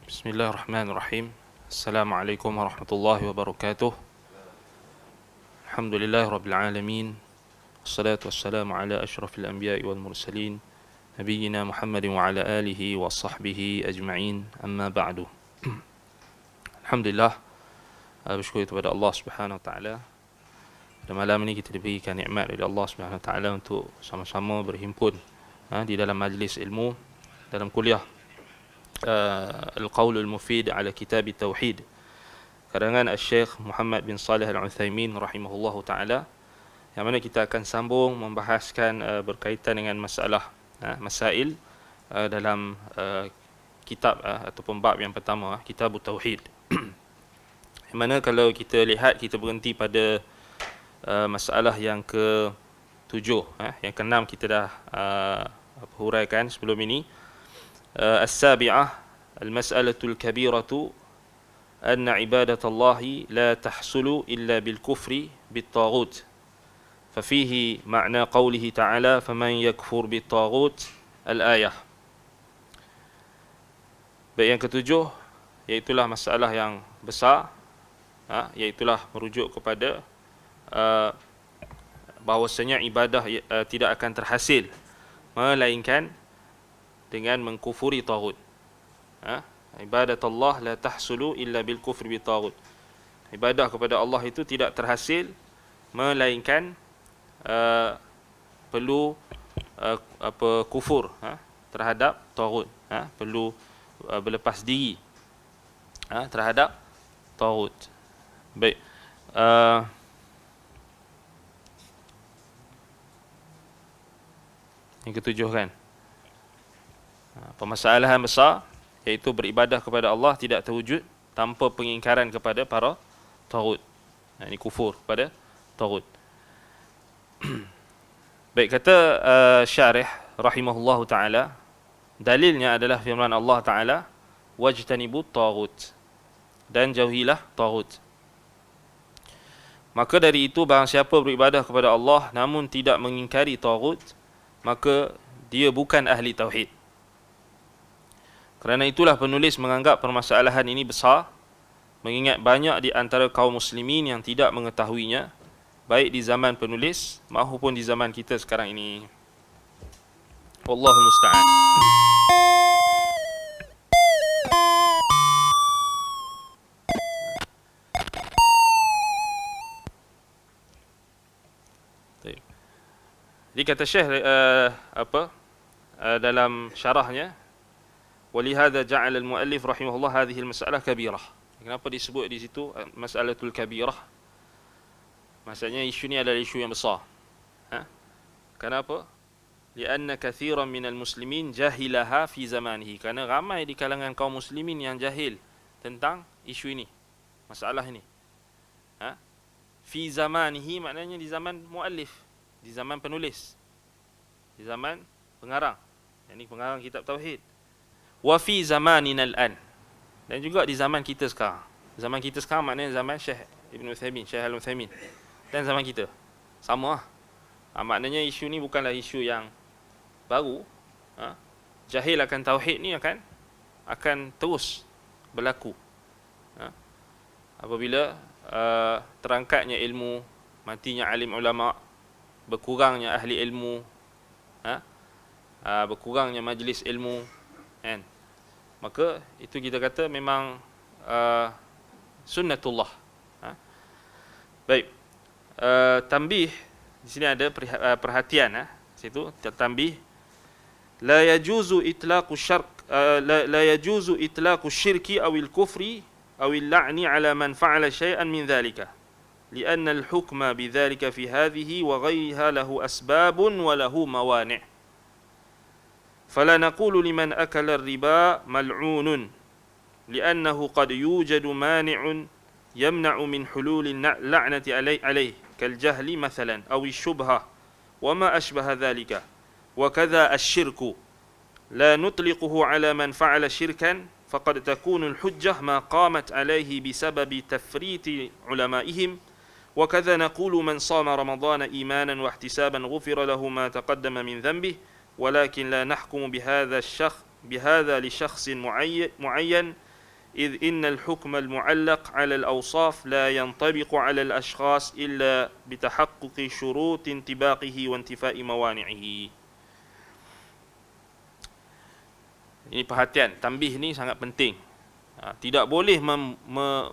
Bismillahirrahmanirrahim. Assalamualaikum warahmatullahi wabarakatuh. Alhamdulillahi rabbil alamin. Wassalatu wassalamu ala asyrafil anbiya'i wal mursalin nabiyyina Muhammadin wa ala alihi wa sahbihi ajma'in. Amma ba'du. Alhamdulillah, bersyukur kepada Allah Subhanahu wa taala. Pada malam ini kita diberikan nikmat oleh Allah Subhanahu wa taala untuk sama-sama berhimpun di dalam majlis ilmu, dalam kuliah Al-Qawl Al-Mufid ala Kitab Tauhid karangan Al-Syekh Muhammad bin Salih Al-Uthaymin rahimahullahu taala, yang mana kita akan sambung membahaskan berkaitan dengan masail dalam kitab ataupun bab yang pertama, Kitab Tauhid. Yang mana kalau kita lihat, kita berhenti pada masalah yang ke-7, yang ke-6 kita dah huraikan sebelum ini. السابعة المسألة الكبيرة أن عبادة الله لا تحصل إلا بالكفر بالطاغوت ففيه معنى قوله تعالى فمن يكفر بالطاغوت الآية. Baik, yang ketujuh iaitulah masalah yang besar, iaitulah merujuk kepada bahawasanya ibadah tidak akan terhasil melainkan dengan mengkufuri taghut. Ibadat Allah la tahsulu illa bil kufri bi taghut. Ibadah kepada Allah itu tidak terhasil melainkan perlu kufur terhadap taghut, perlu berlepas diri terhadap taghut. Baik, yang ketujuh kan, permasalahan besar iaitu beribadah kepada Allah tidak terwujud tanpa pengingkaran kepada para taghut. Ini kufur kepada taghut. Baik, kata syarih rahimahullahu taala, dalilnya adalah firman Allah taala, wajtanibut taghut, dan jauhilah taghut. Maka dari itu, barang siapa beribadah kepada Allah namun tidak mengingkari taghut, maka dia bukan ahli tauhid. Kerana itulah penulis menganggap permasalahan ini besar, mengingat banyak di antara kaum muslimin yang tidak mengetahuinya, baik di zaman penulis maupun di zaman kita sekarang ini. Wallahul musta'an. Jadi kata Syekh dalam syarahnya, ولهذا جعل المؤلف رحمه الله هذه المسألة كبيرة. Kenapa disebut di situ mas'alatul kabirah? Maksudnya isu ni adalah isu yang besar. Kenapa? لأن كثيرا من المسلمين جاهلها في زمانه. Kerana ramai di kalangan kaum muslimin yang jahil tentang isu ini, masalah ini. Fi zamanihi maknanya di zaman muallif, di zaman penulis, di zaman pengarang, yakni pengarang kitab tauhid. Wa fi zamanina al-an, dan juga di zaman kita sekarang. Zaman kita sekarang maknanya zaman Syekh Ibn Uthaymin, Syekh Al-Uthaymin, dan zaman kita sama. Maknanya isu ni bukanlah isu yang baru. Jahil akan tauhid ni akan terus berlaku apabila terangkatnya ilmu, matinya alim ulama, berkurangnya ahli ilmu, berkurangnya majlis ilmu, kan? Maka itu kita kata memang sunnatullah. Baik, tambih di sini ada perhatian, situ tambih, la yajuzu itlaqu syarq la yajuzu itlaqu syirki aw al-kufri aw al-la'ni ala man fa'ala shay'an min dhalika لأن الحكم بذلك في هذه وغيرها له أسباب وله موانع فلا نقول لمن أكل الربا ملعون لأنه قد يوجد مانع يمنع من حلول اللعنة عليه كالجهل مثلا أو الشبهة وما أشبه ذلك وكذا الشرك لا نطلقه على من فعل شركا فقد تكون الحجة ما قامت عليه بسبب تفريط علمائهم وكذا نقول من صام رمضان إيمانا واحتسابا غفر له ما تقدم من ذنبه ولكن لا نحكم بهذا الشخص بهذا لشخص معين إذ إن الحكم المعلق على الأوصاف لا ينطبق على الأشخاص إلا بتحقق شروط انطباقه وانتفاء موانعه. Ini perhatian, tambih ni sangat penting. Tidak boleh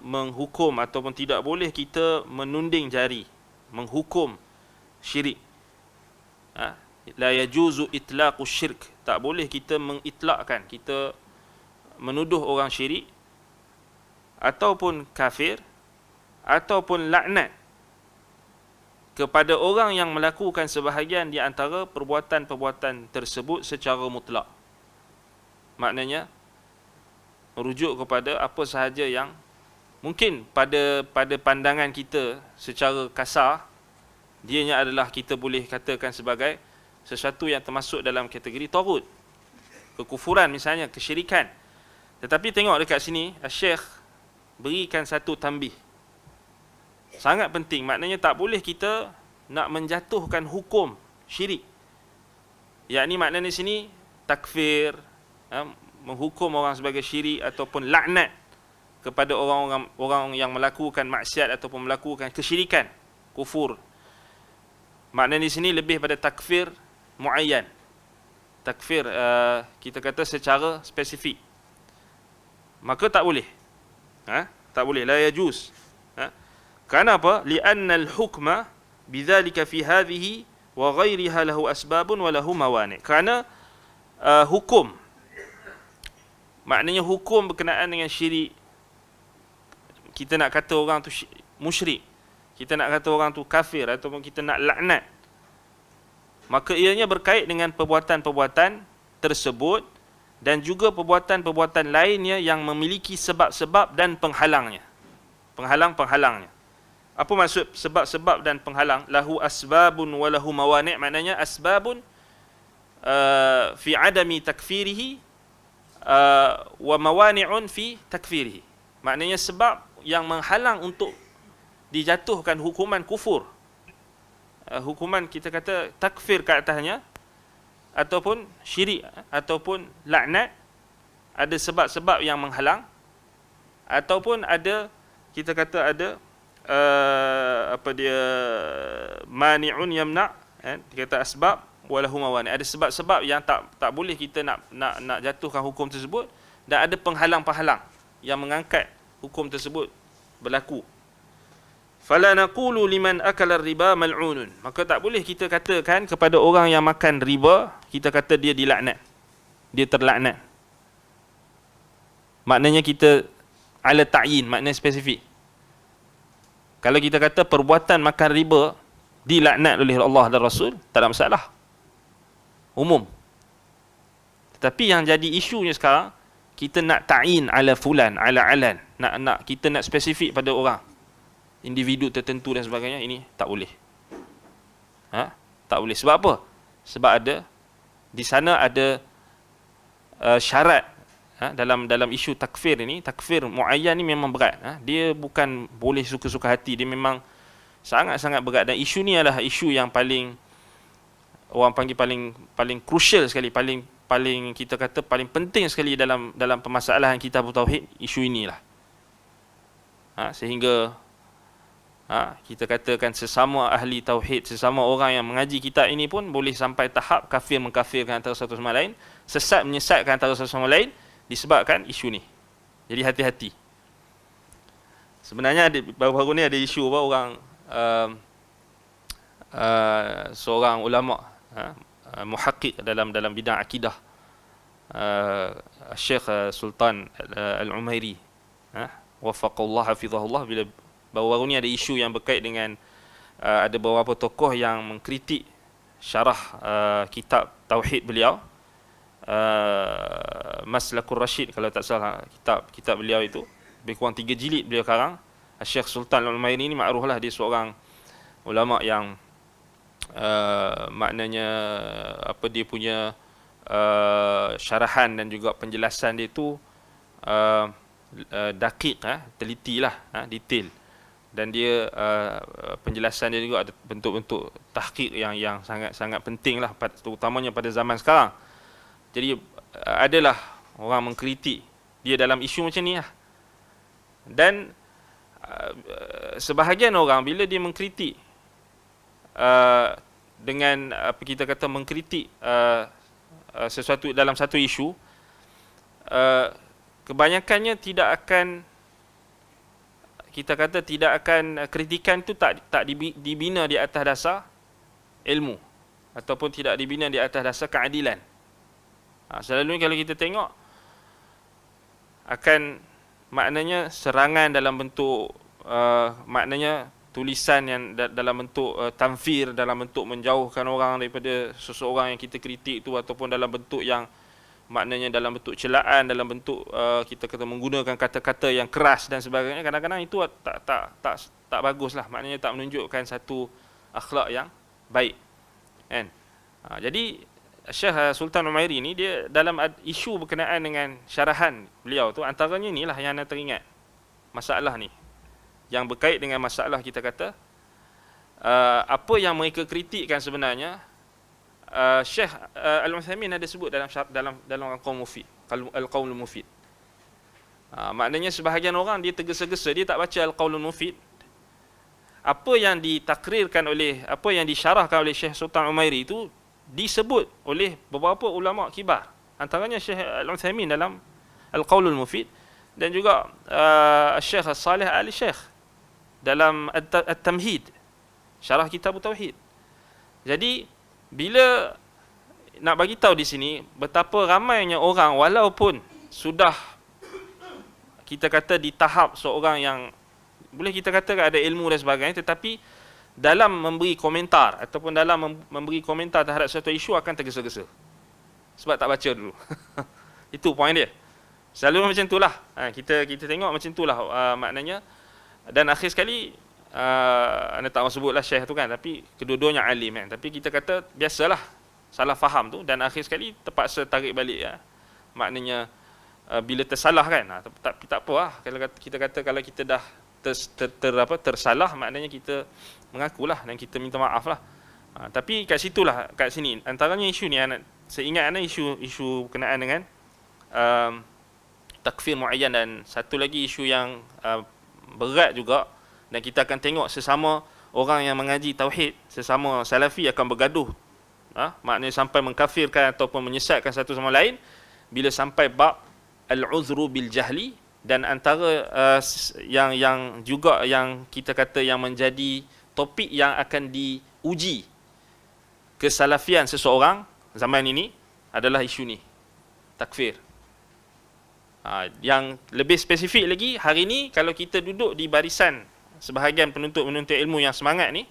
menghukum ataupun tidak boleh kita menunding jari, menghukum syirik. La yajuzu itlaqu syirk. Tak boleh kita mengitlakkan, kita menuduh orang syirik ataupun kafir ataupun laknat kepada orang yang melakukan sebahagian di antara perbuatan-perbuatan tersebut secara mutlak. Maknanya merujuk kepada apa sahaja yang mungkin pada pandangan kita secara kasar dianya adalah kita boleh katakan sebagai sesuatu yang termasuk dalam kategori taghut, kekufuran misalnya, kesyirikan. Tetapi tengok dekat sini Syekh berikan satu tambih sangat penting. Maknanya tak boleh kita nak menjatuhkan hukum syirik. Yakni maknanya di sini takfir, menghukum orang sebagai syirik ataupun laknat kepada orang yang melakukan maksiat ataupun melakukan kesyirikan, kufur. Maknanya di sini lebih pada takfir muayyan. Takfir kita kata secara spesifik. Maka tak boleh. Tak boleh, la yajuz. Kenapa? Li'anna al-hukma bidzalika fi hadhihi wa ghairiha lahu asbabun wa lahu mawani'. Kerana hukum, maknanya hukum berkenaan dengan syirik, kita nak kata orang tu musyrik, kita nak kata orang tu kafir ataupun kita nak laknat, maka ianya berkait dengan perbuatan-perbuatan tersebut dan juga perbuatan-perbuatan lainnya yang memiliki sebab-sebab dan penghalangnya. Penghalang-penghalangnya. Apa maksud sebab-sebab dan penghalang? Lahu asbabun wa lahu mawani', maknanya asbabun fi adami takfirihi wa mawani'un fi takfirihi. Maknanya sebab yang menghalang untuk dijatuhkan hukuman kufur, hukuman kita kata takfir ke atasnya, ataupun syirik ataupun laknat, ada sebab-sebab yang menghalang, ataupun ada kita kata ada mani'un yamna', dia kata asbab walahu mawani', ada sebab-sebab yang tak boleh kita nak jatuhkan hukum tersebut, dan ada penghalang-penghalang yang mengangkat hukum tersebut berlaku. Fala naqulu liman akala riba mal'unun. Maka tak boleh kita katakan kepada orang yang makan riba, kita kata dia dilaknat, dia terlaknat. Maknanya kita ala ta'yin, maknanya spesifik. Kalau kita kata perbuatan makan riba dilaknat oleh Allah dan Rasul, tak ada masalah, umum. Tetapi yang jadi isunya sekarang, kita nak ta'yin ala fulan, ala alan, nak kita nak spesifik pada orang, individu tertentu dan sebagainya. Ini tak boleh. Tak boleh. Sebab apa? Sebab ada di sana ada syarat. Dalam isu takfir ini, takfir muayyan ni memang berat. Dia bukan boleh suka-suka hati, dia memang sangat-sangat berat. Dan isu ni adalah isu yang paling, orang panggil paling crucial sekali, paling kita kata paling penting sekali dalam permasalahan kitab tauhid. Isu inilah. Sehingga kita katakan sesama ahli tauhid, sesama orang yang mengaji kitab ini pun boleh sampai tahap kafir mengkafirkan antara satu sama lain, sesat menyesatkan antara satu sama lain disebabkan isu ni. Jadi hati-hati. Sebenarnya baru-baru ni ada isu orang seorang ulama muhaqqiq dalam bidang akidah, Syekh Sultan Al-Umairi, wafaqallahu hafizahullah, bila baru-baru ni ada isu yang berkait dengan ada beberapa tokoh yang mengkritik syarah kitab tauhid beliau, Maslakul Rashid kalau tak salah, kitab beliau itu lebih kurang 3 jilid beliau karang. Syekh Sultan Al-Umairi ni makruhlah, dia seorang ulama yang maknanya dia punya syarahan dan juga penjelasan dia tu daqiq, telitilah, detail, dan dia penjelasan dia juga ada bentuk-bentuk tahqiq yang sangat-sangat penting lah, terutamanya pada zaman sekarang. Jadi adalah orang mengkritik dia dalam isu macam ni lah. Dan sebahagian orang bila dia mengkritik dengan apa kita kata mengkritik sesuatu dalam satu isu, kebanyakannya tidak akan, kita kata tidak akan, kritikan itu tak dibina di atas dasar ilmu ataupun tidak dibina di atas dasar keadilan. Selalunya kalau kita tengok akan maknanya serangan dalam bentuk maknanya tulisan yang dalam bentuk tamfir, dalam bentuk menjauhkan orang daripada seseorang yang kita kritik tu, ataupun dalam bentuk yang maknanya dalam bentuk celaan, dalam bentuk kita kata menggunakan kata-kata yang keras dan sebagainya. Kadang-kadang itu tak baguslah, maknanya tak menunjukkan satu akhlak yang baik, kan? Jadi Syekh Sultan Umairi ni dia dalam isu berkenaan dengan syarahan beliau tu, antaranya inilah yang anda teringat masalah ni yang berkait dengan masalah kita kata apa yang mereka kritikkan sebenarnya. Syekh Al-Utsaimin ada sebut dalam Al-Qaul Mufid, Al-Qaul Mufid. Maknanya sebahagian orang dia tergesa-gesa, dia tak baca Al-Qaul Mufid. Apa yang ditakrirkan oleh, apa yang disyarahkan oleh Syekh Sultan Umairi itu disebut oleh beberapa ulama kibar, antaranya Syekh Al-Utsaimin dalam Al-Qaul Mufid, dan juga Syekh Saleh Al-Syekh dalam At-Tamhid, syarah kitab Tauhid. Jadi bila nak bagi tahu di sini betapa ramainya orang walaupun sudah kita kata di tahap seorang yang boleh kita katakan ada ilmu dan sebagainya, tetapi dalam memberi komentar ataupun dalam memberi komentar terhadap satu isu akan tergesa-gesa sebab tak baca dulu. Itu poin dia. Selalu macam itulah. Kita tengok macam itulah maknanya. Dan akhir sekali anda tak mahu sebutlah syekh tu kan, tapi kedua-duanya alim kan, tapi kita kata biasalah salah faham tu, dan akhir sekali terpaksa tarik balik ya. Maknanya bila tersalah kan, tapi tak apa lah. Kalau kita kata kalau kita dah tersalah, maknanya kita mengakulah dan kita minta maaf lah. Tapi kat situlah, kat sini antaranya isu ni, saya ingat isu berkenaan dengan takfir muayyan, dan satu lagi isu yang berat juga, dan kita akan tengok sesama orang yang mengaji tauhid, sesama salafi akan bergaduh, maknanya sampai mengkafirkan ataupun menyesatkan satu sama lain bila sampai bab al-uzru bil jahli. Dan antara yang juga yang kita kata yang menjadi topik yang akan diuji kesalafian seseorang zaman ini adalah isu ni, takfir. Yang lebih spesifik lagi, hari ini kalau kita duduk di barisan sebahagian penuntut ilmu yang semangat ni,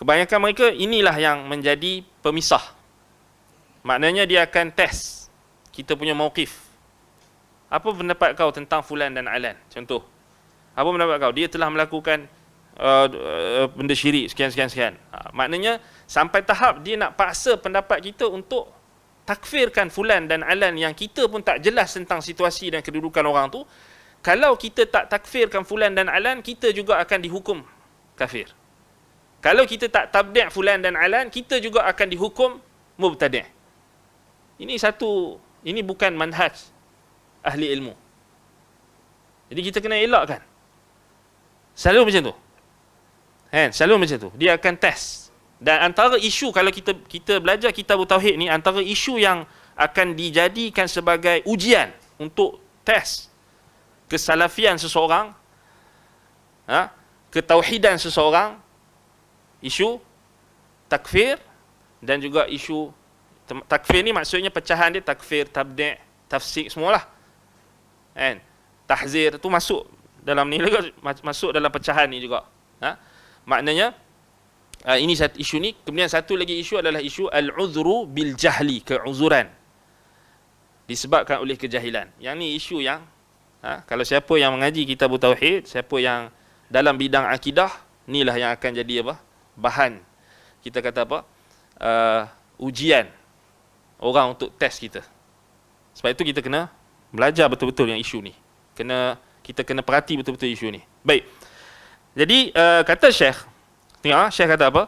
kebanyakan mereka inilah yang menjadi pemisah. Maknanya dia akan test kita punya mauqif. Apa pendapat kau tentang fulan dan alan? Contoh, apa pendapat kau? Dia telah melakukan benda syirik sekian. Maknanya sampai tahap dia nak paksa pendapat kita untuk takfirkan fulan dan alan yang kita pun tak jelas tentang situasi dan kedudukan orang tu. Kalau kita tak takfirkan fulan dan alan, kita juga akan dihukum kafir. Kalau kita tak tabdi' fulan dan alan, kita juga akan dihukum mubtadi'. Ini bukan manhaj ahli ilmu. Jadi kita kena elakkan. Selalu macam tu. Selalu macam tu. Dia akan test. Dan antara isu kalau kita belajar kitab tauhid ni, antara isu yang akan dijadikan sebagai ujian untuk test kesalafian seseorang, ketauhidan seseorang, isu takfir, dan juga isu takfir ni maksudnya pecahan dia, takfir, tabdi', tafsik, semualah. Tahzir tu masuk dalam ni juga, masuk dalam pecahan ni juga. Maknanya ini satu isu ni. Kemudian satu lagi isu adalah isu al-uzru bil jahli, keuzuran disebabkan oleh kejahilan. Yang ni isu yang kalau siapa yang mengaji kitab tauhid, siapa yang dalam bidang akidah, inilah yang akan jadi apa? Bahan kita kata apa? Ujian orang untuk test kita. Sebab itu kita kena belajar betul-betul yang isu ni. Kita kena perhati betul-betul isu ni. Baik. Jadi kata Syekh, tengok Syekh kata apa?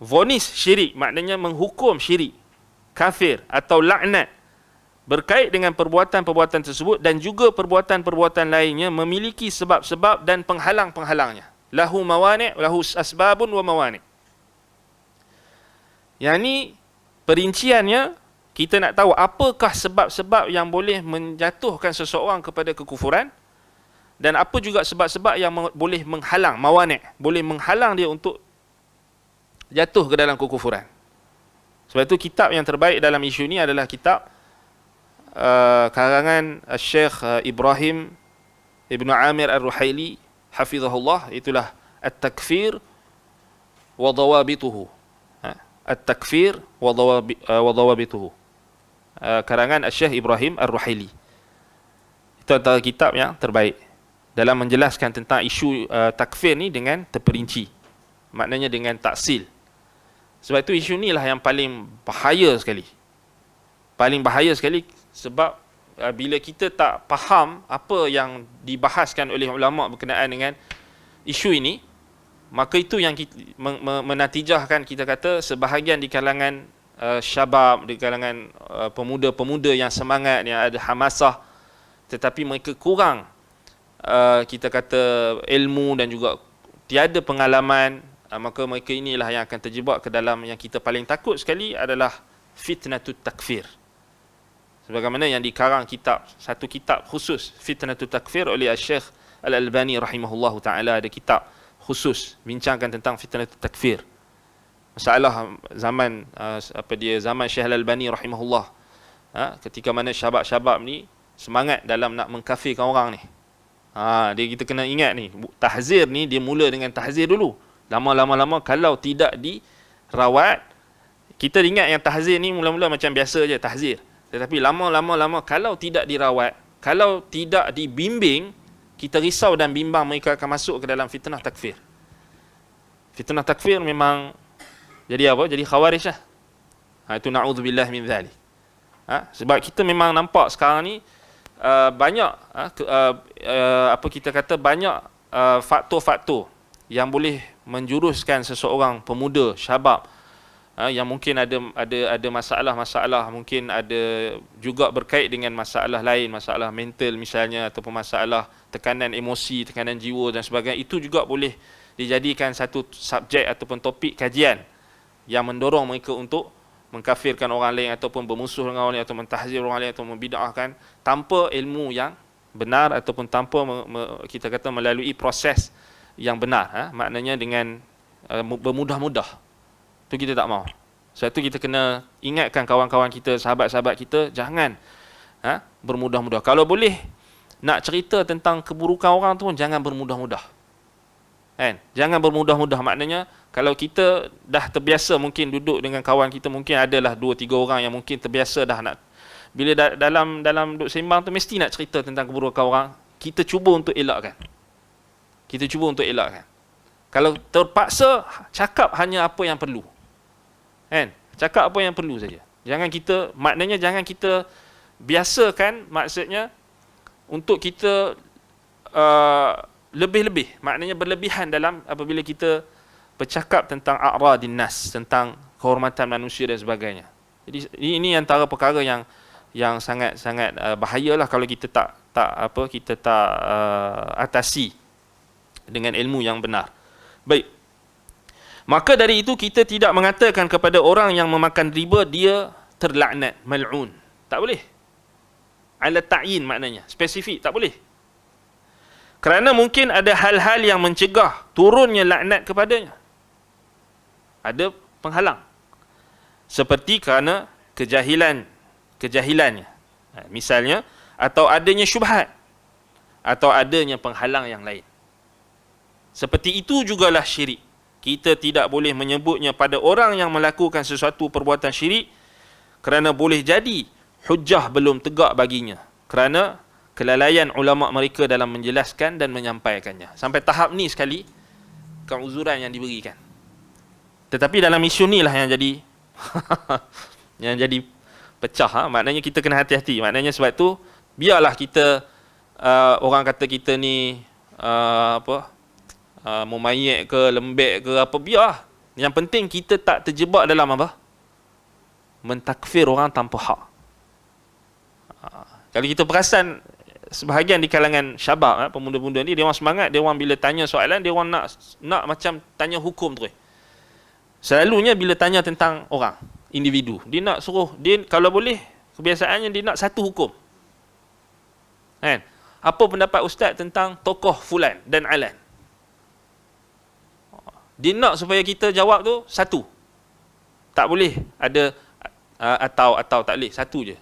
Vonis syirik, maknanya menghukum syirik. kafir atau laknat berkait dengan perbuatan-perbuatan tersebut, dan juga perbuatan-perbuatan lainnya memiliki sebab-sebab dan penghalang-penghalangnya. Lahu mawani', lahu asbabun wa mawani'. Yang ni perinciannya, kita nak tahu apakah sebab-sebab yang boleh menjatuhkan seseorang kepada kekufuran, dan apa juga sebab-sebab yang boleh menghalang, mawani', boleh menghalang dia untuk jatuh ke dalam kekufuran. Sebab itu kitab yang terbaik dalam isu ini adalah kitab karangan Syekh Ibrahim Ibn Amir Ar-Ruhaili hafizahullah, itulah At-Takfir wa Dawabituhu. At-Takfir wa Dawabituhu, karangan Syekh Ibrahim Ar-Ruhaili. Itu antara kitab yang terbaik dalam menjelaskan tentang isu takfir ni dengan terperinci, maknanya dengan taksil. Sebab itu isu ni lah yang paling bahaya sekali. Paling bahaya sekali sebab bila kita tak faham apa yang dibahaskan oleh ulama berkenaan dengan isu ini, maka itu yang menatijahkan, kita kata, sebahagian di kalangan syabab, di kalangan pemuda-pemuda yang semangat, yang ada hamasah, tetapi mereka kurang kita kata ilmu dan juga tiada pengalaman, maka mereka inilah yang akan terjebak ke dalam yang kita paling takut sekali adalah fitnatut takfir. Sebagaimana yang dikarang satu kitab khusus fitnatut takfir oleh Syekh Al-Albani rahimahullahu taala, ada kitab khusus bincangkan tentang fitnatut takfir. Masalah zaman zaman Syekh Al-Albani rahimahullah, ketika mana syabab-syabab ni semangat dalam nak mengkafirkan orang ni. Kita kena ingat ni, tahzir ni dia mula dengan tahzir dulu. Lama-lama kalau tidak dirawat, kita ingat yang tahzir ni mula-mula macam biasa je tahzir. Tetapi lama-lama kalau tidak dirawat, kalau tidak dibimbing, kita risau dan bimbang mereka akan masuk ke dalam fitnah takfir. Fitnah takfir memang jadi apa? Jadi khawarij lah. Itu na'udzubillah min dhalik. Sebab kita memang nampak sekarang ni banyak kita kata banyak faktor-faktor yang boleh menjuruskan seseorang pemuda syabab yang mungkin ada masalah-masalah, mungkin ada juga berkait dengan masalah lain, masalah mental misalnya, ataupun masalah tekanan emosi, tekanan jiwa dan sebagainya. Itu juga boleh dijadikan satu subjek ataupun topik kajian yang mendorong mereka untuk mengkafirkan orang lain ataupun bermusuh dengan orang lain, atau mentahzir orang lain, atau membid'ahkan tanpa ilmu yang benar, ataupun tanpa kita kata melalui proses yang benar, maknanya dengan bermudah-mudah. Itu kita tak mahu. Sebab itu kita kena ingatkan kawan-kawan kita, sahabat-sahabat kita, jangan bermudah-mudah. Kalau boleh nak cerita tentang keburukan orang tu pun jangan bermudah-mudah. Jangan bermudah-mudah, maknanya kalau kita dah terbiasa mungkin duduk dengan kawan kita, mungkin adalah 2-3 orang yang mungkin terbiasa dah nak, bila dalam duduk sembang tu mesti nak cerita tentang keburukan orang, kita cuba untuk elakkan. Kalau terpaksa, cakap hanya apa yang perlu. Cakap apa yang perlu saja. Jangan kita biasakan, maksudnya untuk kita lebih-lebih, maknanya berlebihan dalam apabila kita bercakap tentang a'radin nas, tentang kehormatan manusia dan sebagainya. Jadi ini antara perkara yang sangat-sangat bahayalah kalau kita tak atasi dengan ilmu yang benar. Baik. Maka dari itu kita tidak mengatakan kepada orang yang memakan riba dia terlaknat, mal'un. Tak boleh. Ala ta'yin maknanya, spesifik, tak boleh. Kerana mungkin ada hal-hal yang mencegah turunnya laknat kepadanya. Ada penghalang. Seperti kerana kejahilannya. Misalnya, atau adanya syubhat, atau adanya penghalang yang lain. Seperti itu jugalah syirik. Kita tidak boleh menyebutnya pada orang yang melakukan sesuatu perbuatan syirik kerana boleh jadi hujjah belum tegak baginya, kerana kelalaian ulama mereka dalam menjelaskan dan menyampaikannya. Sampai tahap ni sekali keuzuran yang diberikan. Tetapi dalam isu ni lah yang jadi yang jadi pecah. Maknanya kita kena hati-hati. Maknanya sebab tu biarlah kita orang kata kita ni mumayyik ke lembek ke apa, biar. Yang penting kita tak terjebak dalam apa? mentakfir orang tanpa hak. Kalau kita perasan, sebahagian di kalangan syabab, pemuda-pemuda ni, dia orang semangat, dia orang bila tanya soalan, dia orang nak macam tanya hukum terus. Selalunya bila tanya tentang orang, individu, dia nak suruh, dia kalau boleh, kebiasaannya dia nak satu hukum. Kan? Apa pendapat ustaz tentang tokoh fulan dan alan? Dia nak supaya kita jawab tu satu. Tak boleh ada atau tak boleh, satu je.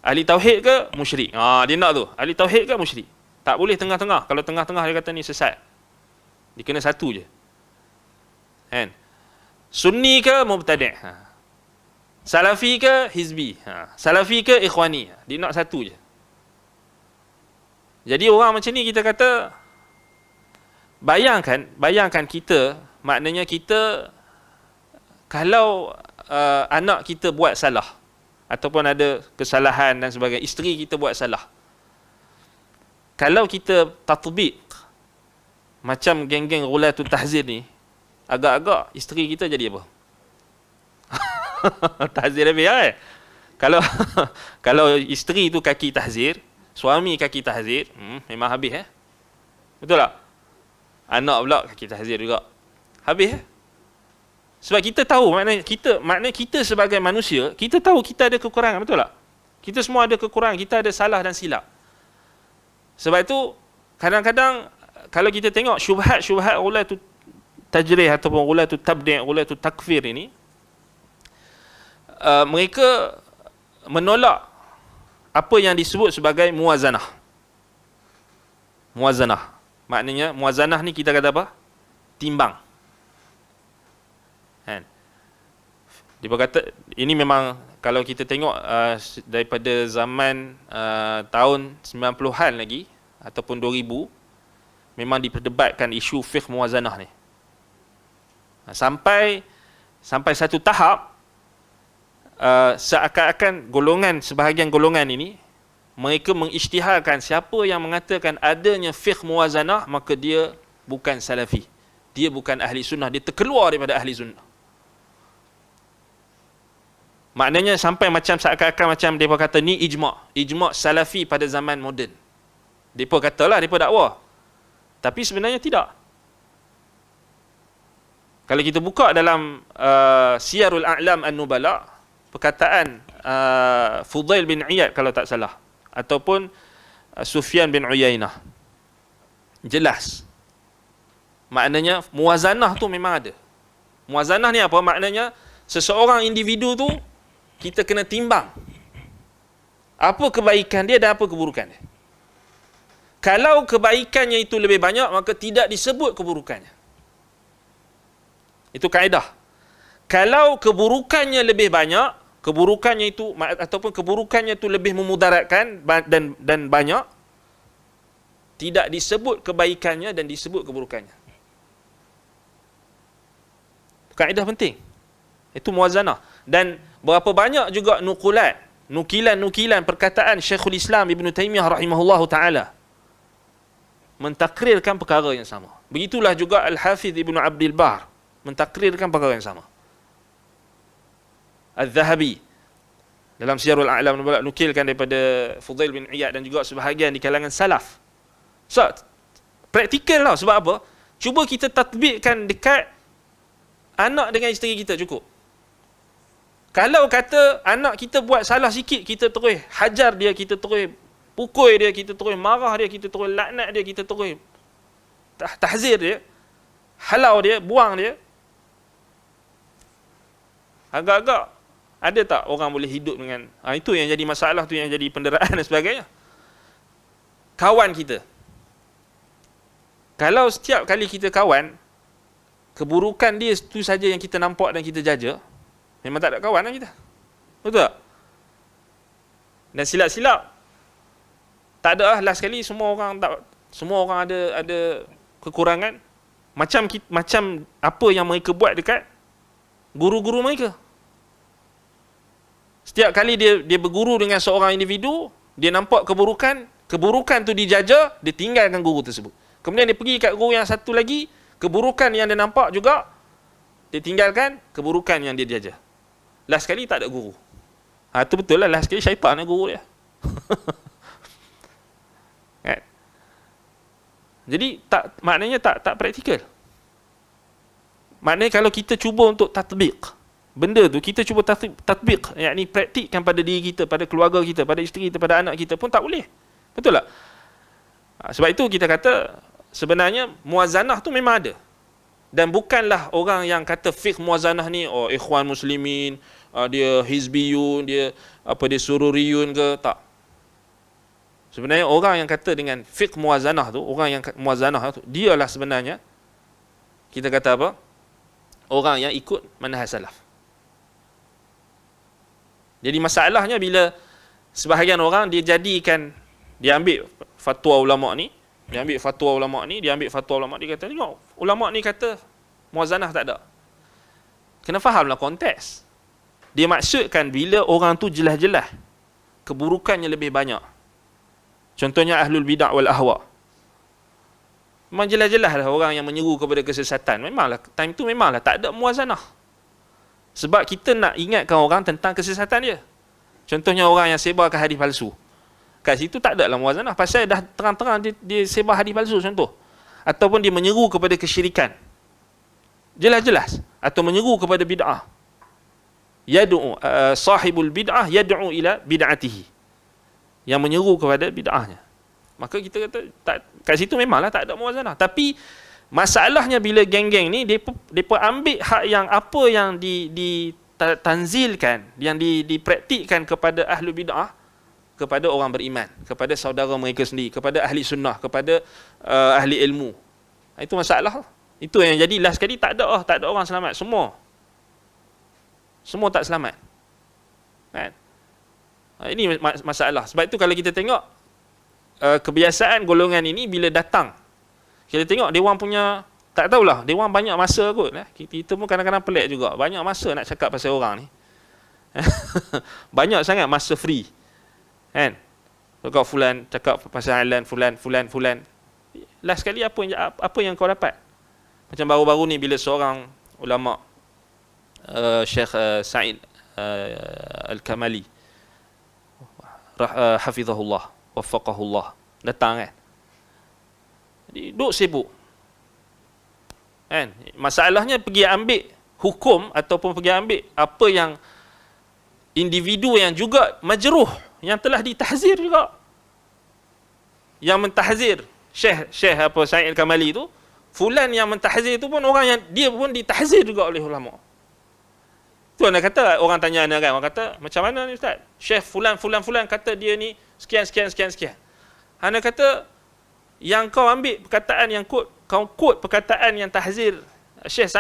Ahli tauhid ke musyrik? Dia nak tu. Ahli tauhid ke musyrik? Tak boleh tengah-tengah. Kalau tengah-tengah dia kata ni sesat. Dia kena satu je. Kan? Sunni ke mubtadi'? Salafi ke hizbi? Salafi ke ikhwani? Dia nak satu je. Jadi orang macam ni kita kata, bayangkan kita, maknanya kita, kalau anak kita buat salah, ataupun ada kesalahan dan sebagainya, isteri kita buat salah, kalau kita tatbiq macam geng-geng Ghulatul Tahzir ni, agak-agak isteri kita jadi apa? Tahzir habis kan? Kalau isteri tu kaki tahzir, suami kaki tahzir, memang habis betul tak? Anak pula kaki tahzir juga, habis Sebab kita tahu, maknanya kita sebagai manusia, kita tahu kita ada kekurangan, betul tak? Kita semua ada kekurangan, kita ada salah dan silap. Sebab itu kadang-kadang kalau kita tengok syubhat Ghulatul Tajrih ataupun Ghulatul Tabdi', Ghulatul Takfir ini, mereka menolak apa yang disebut sebagai muwazanah. Muwazanah. Maknanya muwazanah ni kita kata apa? Timbang. Kan? Dia berkata, ini memang kalau kita tengok daripada zaman tahun 90-an lagi ataupun 2000, memang diperdebatkan isu fiqh muwazanah ni. Sampai satu tahap, seakan-akan sebahagian golongan ini, mereka mengisytiharkan siapa yang mengatakan adanya fiqh muwazanah, maka dia bukan salafi, dia bukan ahli sunnah, dia terkeluar daripada ahli sunnah. Maknanya sampai macam seakan-akan macam mereka kata ni ijma' salafi pada zaman moden. Mereka katalah, mereka dakwah, tapi sebenarnya tidak. Kalau kita buka dalam Siyarul A'lam An-Nubala, perkataan Fudail bin Iyad kalau tak salah, ataupun Sufyan bin Uyainah, jelas maknanya muwazanah tu memang ada. Muwazanah ni apa? Maknanya seseorang individu tu kita kena timbang apa kebaikan dia dan apa keburukan dia. Kalau kebaikannya itu lebih banyak, maka tidak disebut keburukannya. Itu kaedah. Kalau keburukannya lebih banyak, keburukannya itu ataupun keburukannya itu lebih memudaratkan dan banyak, tidak disebut kebaikannya dan disebut keburukannya. Kaedah penting. Itu muwazanah. Dan berapa banyak juga nukilan perkataan Syekhul Islam Ibn Taymiyah rahimahullahu ta'ala mentakrirkan perkara yang sama. Begitulah juga Al-Hafidh Ibn Abdul Bar mentakrirkan perkara yang sama. Al-Zahabi dalam Siyarul A'lam nukilkan daripada Fudail bin Iyad dan juga sebahagian di kalangan salaf. So, praktikal lah. Sebab apa? Cuba kita tatbikkan dekat anak dengan isteri kita, cukup. Kalau kata anak kita buat salah sikit, kita terus hajar dia, kita terus pukul dia, kita terus marah dia, kita terus laknat dia, kita terus tahzir dia, halau dia, buang dia. Agak-agak ada tak orang boleh hidup dengan itu yang jadi masalah, tu yang jadi penderaan dan sebagainya. Kawan kita, kalau setiap kali kita kawan, keburukan dia itu saja yang kita nampak dan kita jaja, memang tak ada kawan lah kita. Betul tak? Dan silap-silap, tak ada lah, last sekali semua orang ada kekurangan. Macam apa yang mereka buat dekat guru-guru mereka. Setiap kali dia berguru dengan seorang individu, dia nampak keburukan tu dijaja, dia tinggalkan guru tersebut. Kemudian dia pergi kat guru yang satu lagi, keburukan yang dia nampak juga, dia tinggalkan keburukan yang dia jajah. Last sekali tak ada guru. Itu betul lah, last sekali syaitan yang guru dia. Kan? Jadi maknanya tak praktikal. Maknanya kalau kita cuba untuk tatbiq benda tu, kita cuba tatbiq, yakni praktikkan pada diri kita, pada keluarga kita, pada isteri kita, pada anak kita pun tak boleh. Betul tak? Sebab itu kita kata sebenarnya muazanah tu memang ada. Dan bukanlah orang yang kata fiqh muazanah ni ikhwan muslimin, dia hizbiyun, dia sururiyun ke, tak. Sebenarnya orang yang kata dengan fiqh muazanah tu, orang yang muazanah tu, dialah sebenarnya kita kata apa? Orang yang ikut manhaj salaf. Jadi masalahnya bila sebahagian orang dia ambil fatwa ulama ni, dia ambil fatwa ulama, dia kata tengok ulama ni kata muazanah tak ada. Kena fahamlah konteks. Dia maksudkan bila orang tu jelas-jelas keburukannya lebih banyak. Contohnya ahlul bid'ah wal ahwa. Memang jelas-jelas lah orang yang menyeru kepada kesesatan. Memanglah time tu memanglah tak ada muazanah. Sebab kita nak ingatkan orang tentang kesesatan dia. Contohnya orang yang sebarkan hadis palsu. Kat situ tak ada lah muazanah. Pasal dah terang-terang dia sebar hadis palsu contoh. Ataupun dia menyeru kepada kesyirikan. Jelas-jelas. Atau menyeru kepada bid'ah. Sahibul bid'ah yad'u ila bid'atihi. Yang menyeru kepada bid'ahnya. Maka kita kata kat situ memanglah tak ada muazanah. Tapi masalahnya bila geng-geng ni depa ambil hak yang apa yang ditanzilkan, yang dipraktikkan kepada ahli bid'ah, kepada orang beriman, kepada saudara mereka sendiri, kepada ahli sunnah, kepada ahli ilmu. Itu masalah. Itu yang jadi last sekali tak ada orang selamat. Semua tak selamat. Kan? Ini masalah. Sebab itu kalau kita tengok kebiasaan golongan ini bila datang, kita tengok dia orang punya, tak tahulah, dia orang banyak masa kot. Kita pun kadang-kadang pelik juga. Banyak masa nak cakap pasal orang ni. Banyak sangat masa free. Kan? Kalau fulan cakap pasal alan fulan. Last sekali apa yang kau dapat? Macam baru-baru ni bila seorang ulama Syekh Sa'id Al-Kamali hafizahullah waffaqahullah datang kan. Jadi duk sibuk. Kan? Masalahnya pergi ambil hukum ataupun pergi ambil apa yang individu yang juga majruh, yang telah ditahzir juga. Yang mentahzir Syekh Sa'id Al-Kamali tu, fulan yang mentahzir tu pun orang yang dia pun ditahzir juga oleh ulama. Tu anda kata, orang tanya anda kan, orang kata macam mana ni ustaz? Syekh fulan kata dia ni sekian. Anda kata yang kau ambil perkataan yang kau quote perkataan yang tahzir Syekh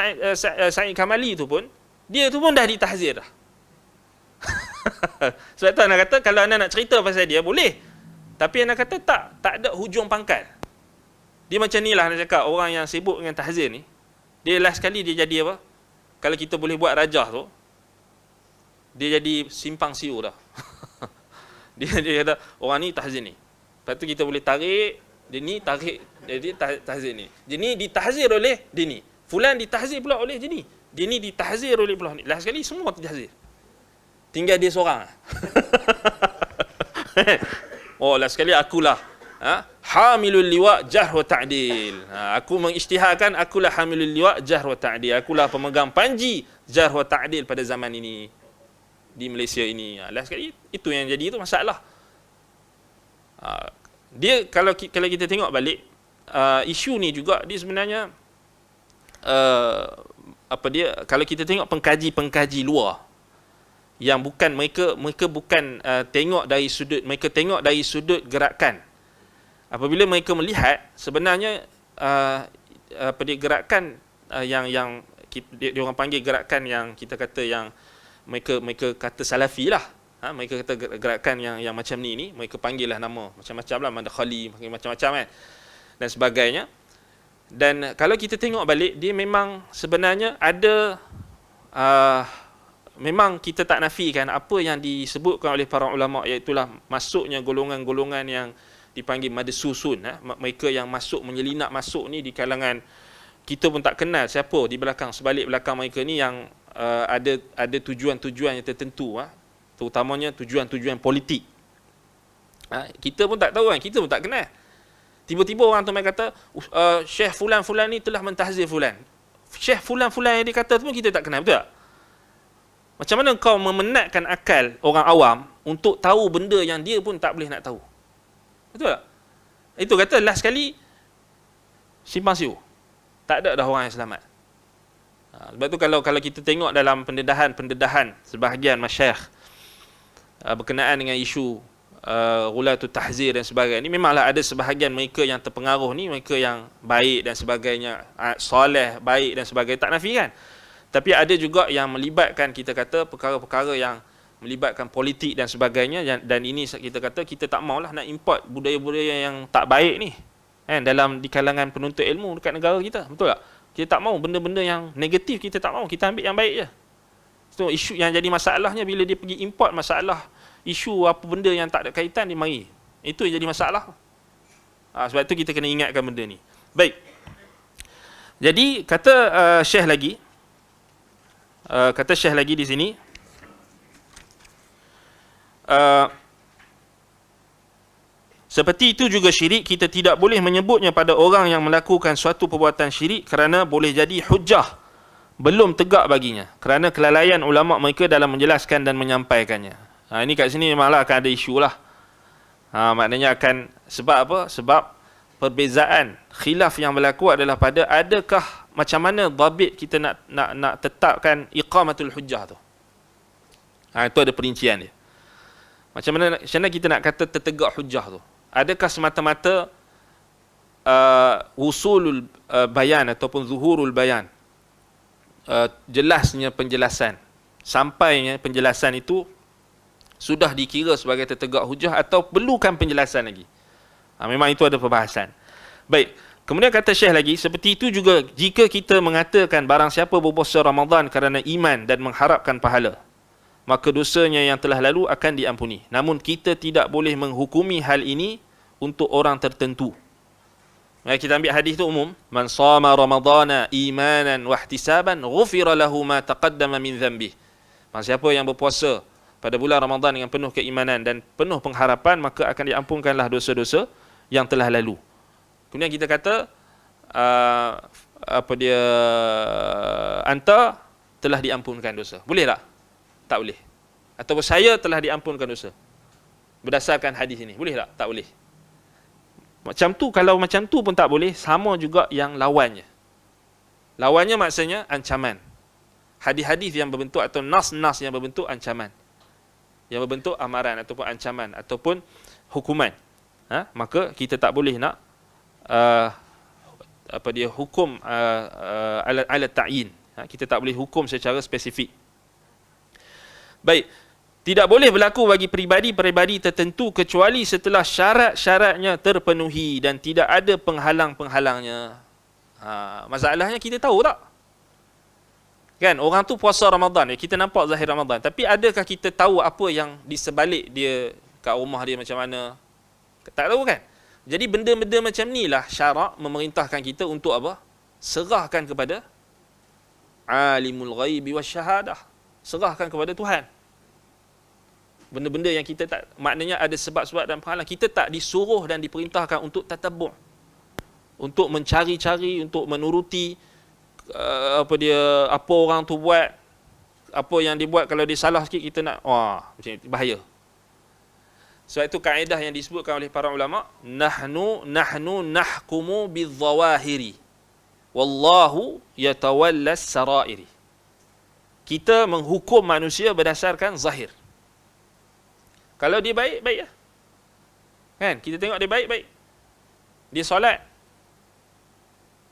Sa'id Kamali tu pun, dia tu pun dah ditahzir dah. Sebab tu anda kata kalau anda nak cerita pasal dia boleh. Tapi anda kata tak ada hujung pangkal. Dia macam ni lah anda cakap, orang yang sibuk dengan tahzir ni, dia last sekali dia jadi apa? Kalau kita boleh buat rajah tu, dia jadi simpang siur dah. Dia kata orang ni tahzir ni. Lepas tu kita boleh tarik dia ni, tarik dia tahzir ni. Dia ni ditahzir oleh dia ni. Fulan ditahzir pula oleh dia ni. Dia ni ditahzir oleh pula ni. Last sekali semua ditahzir. Tinggal dia seorang. Last sekali akulah hamilul liwa' jahr wa ta'dil. Aku mengisytiharkan akulah hamilul liwa' jahr wa ta'dil. Akulah pemegang panji jahr wa ta'dil pada zaman ini di Malaysia ini. Last sekali itu yang jadi itu masalah. Dia kalau kita tengok balik isu ni juga dia sebenarnya kalau kita tengok pengkaji luar yang bukan mereka bukan tengok dari sudut gerakan. Apabila mereka melihat sebenarnya gerakan yang dia orang panggil gerakan yang kita kata yang mereka kata salafi lah. Mereka kata gerakan yang macam ni mereka panggil lah nama macam-macam lah, Madkhali, macam-macam kan dan sebagainya. Dan kalau kita tengok balik, dia memang sebenarnya ada memang kita tak nafikan apa yang disebutkan oleh para ulama, iaitulah masuknya golongan-golongan yang dipanggil madsusun, mereka yang menyelinap masuk ni di kalangan kita pun tak kenal siapa di belakang, sebalik belakang mereka ni yang ada tujuan-tujuan yang tertentu, terutamanya tujuan-tujuan politik. Kita pun tak tahu kan, kita pun tak kenal. Tiba-tiba orang tu main kata, Syekh Fulan-Fulan ni telah mentahzir Fulan. Syekh Fulan-Fulan yang dia kata tu pun kita tak kenal, betul tak? Macam mana kau memenatkan akal orang awam untuk tahu benda yang dia pun tak boleh nak tahu? Betul tak? Itu kata last sekali, simpang siur. Tak ada dah orang yang selamat. Sebab tu kalau kita tengok dalam pendedahan sebahagian masyayikh berkenaan dengan isu ghulatul tahzir dan sebagainya, ni memanglah ada sebahagian mereka yang terpengaruh ni, mereka yang baik dan sebagainya, soleh, baik dan sebagainya, tak nafikan. Tapi ada juga yang melibatkan, kita kata, perkara-perkara yang melibatkan politik dan sebagainya, dan ini kita kata kita tak maulah nak import budaya-budaya yang tak baik ni di kalangan penuntut ilmu dekat negara kita, betul tak? Kita tak mau benda-benda yang negatif, kita tak mau, kita ambil yang baik je. So isu yang jadi masalahnya bila dia pergi import masalah, isu apa benda yang tak ada kaitan, dia mari. Itu yang jadi masalah. Sebab tu kita kena ingatkan benda ni. Baik. Jadi kata Syekh lagi di sini, seperti itu juga syirik, kita tidak boleh menyebutnya pada orang yang melakukan suatu perbuatan syirik kerana boleh jadi hujjah belum tegak baginya, kerana kelalaian ulama mereka dalam menjelaskan dan menyampaikannya. Ini kat sini memanglah akan ada isu lah. Maknanya akan, sebab apa? Sebab perbezaan khilaf yang berlaku adalah pada adakah, macam mana dhabit kita nak tetapkan iqamatul hujjah tu. Itu ada perincian dia. Macam mana kita nak kata tertegak hujjah tu? Adakah semata-mata usulul bayan ataupun zuhurul bayan, jelasnya penjelasan, sampainya penjelasan itu sudah dikira sebagai tertegak hujjah atau perlukan penjelasan lagi? Memang itu ada perbahasan. Baik, kemudian kata Syekh lagi, seperti itu juga jika kita mengatakan barang siapa berpuasa Ramadan kerana iman dan mengharapkan pahala, maka dosanya yang telah lalu akan diampuni. Namun kita tidak boleh menghukumi hal ini untuk orang tertentu. Kita ambil hadis tu umum, man shama ramadana imanan wa ihtisaban ghufira lahu ma taqaddama min dhanbih. Siapa yang berpuasa pada bulan Ramadan dengan penuh keimanan dan penuh pengharapan, maka akan diampunkanlah dosa-dosa yang telah lalu. Kemudian kita kata anta telah diampunkan dosa. Boleh tak? Tak boleh. Atau saya telah diampunkan dosa berdasarkan hadis ini. Boleh tak? Tak boleh. Macam tu, kalau macam tu pun tak boleh, sama juga yang lawannya. Lawannya maksudnya ancaman. Hadis-hadis yang berbentuk atau nas-nas yang berbentuk ancaman, yang berbentuk amaran ataupun ancaman ataupun hukuman, maka kita tak boleh nak hukum ala ta'yin. Kita tak boleh hukum secara spesifik. Baik, tidak boleh berlaku bagi peribadi-peribadi tertentu kecuali setelah syarat-syaratnya terpenuhi dan tidak ada penghalang-penghalangnya. Masalahnya kita tahu tak? Kan, orang tu puasa Ramadan, kita nampak zahir Ramadan, tapi adakah kita tahu apa yang di sebalik dia, kat rumah dia macam mana? Tak tahu kan? Jadi benda-benda macam ni lah syarak memerintahkan kita untuk apa? Serahkan kepada alimul ghaibi wasyahadah. Serahkan kepada Tuhan. Benda-benda yang kita tak, maknanya ada sebab-sebab dan penghalang, kita tak disuruh dan diperintahkan untuk tatabu', untuk mencari-cari, untuk menuruti apa orang tu buat, apa yang dia buat. Kalau dia salah sikit kita nak macam ni, bahaya. Sebab itu kaedah yang disebutkan oleh para ulama, nahnu nahkumu bidzawahiri wallahu yatawallas sarairi. Kita menghukum manusia berdasarkan zahir. Kalau dia baik, baik lah. Kan? Kita tengok dia baik, baik. Dia solat.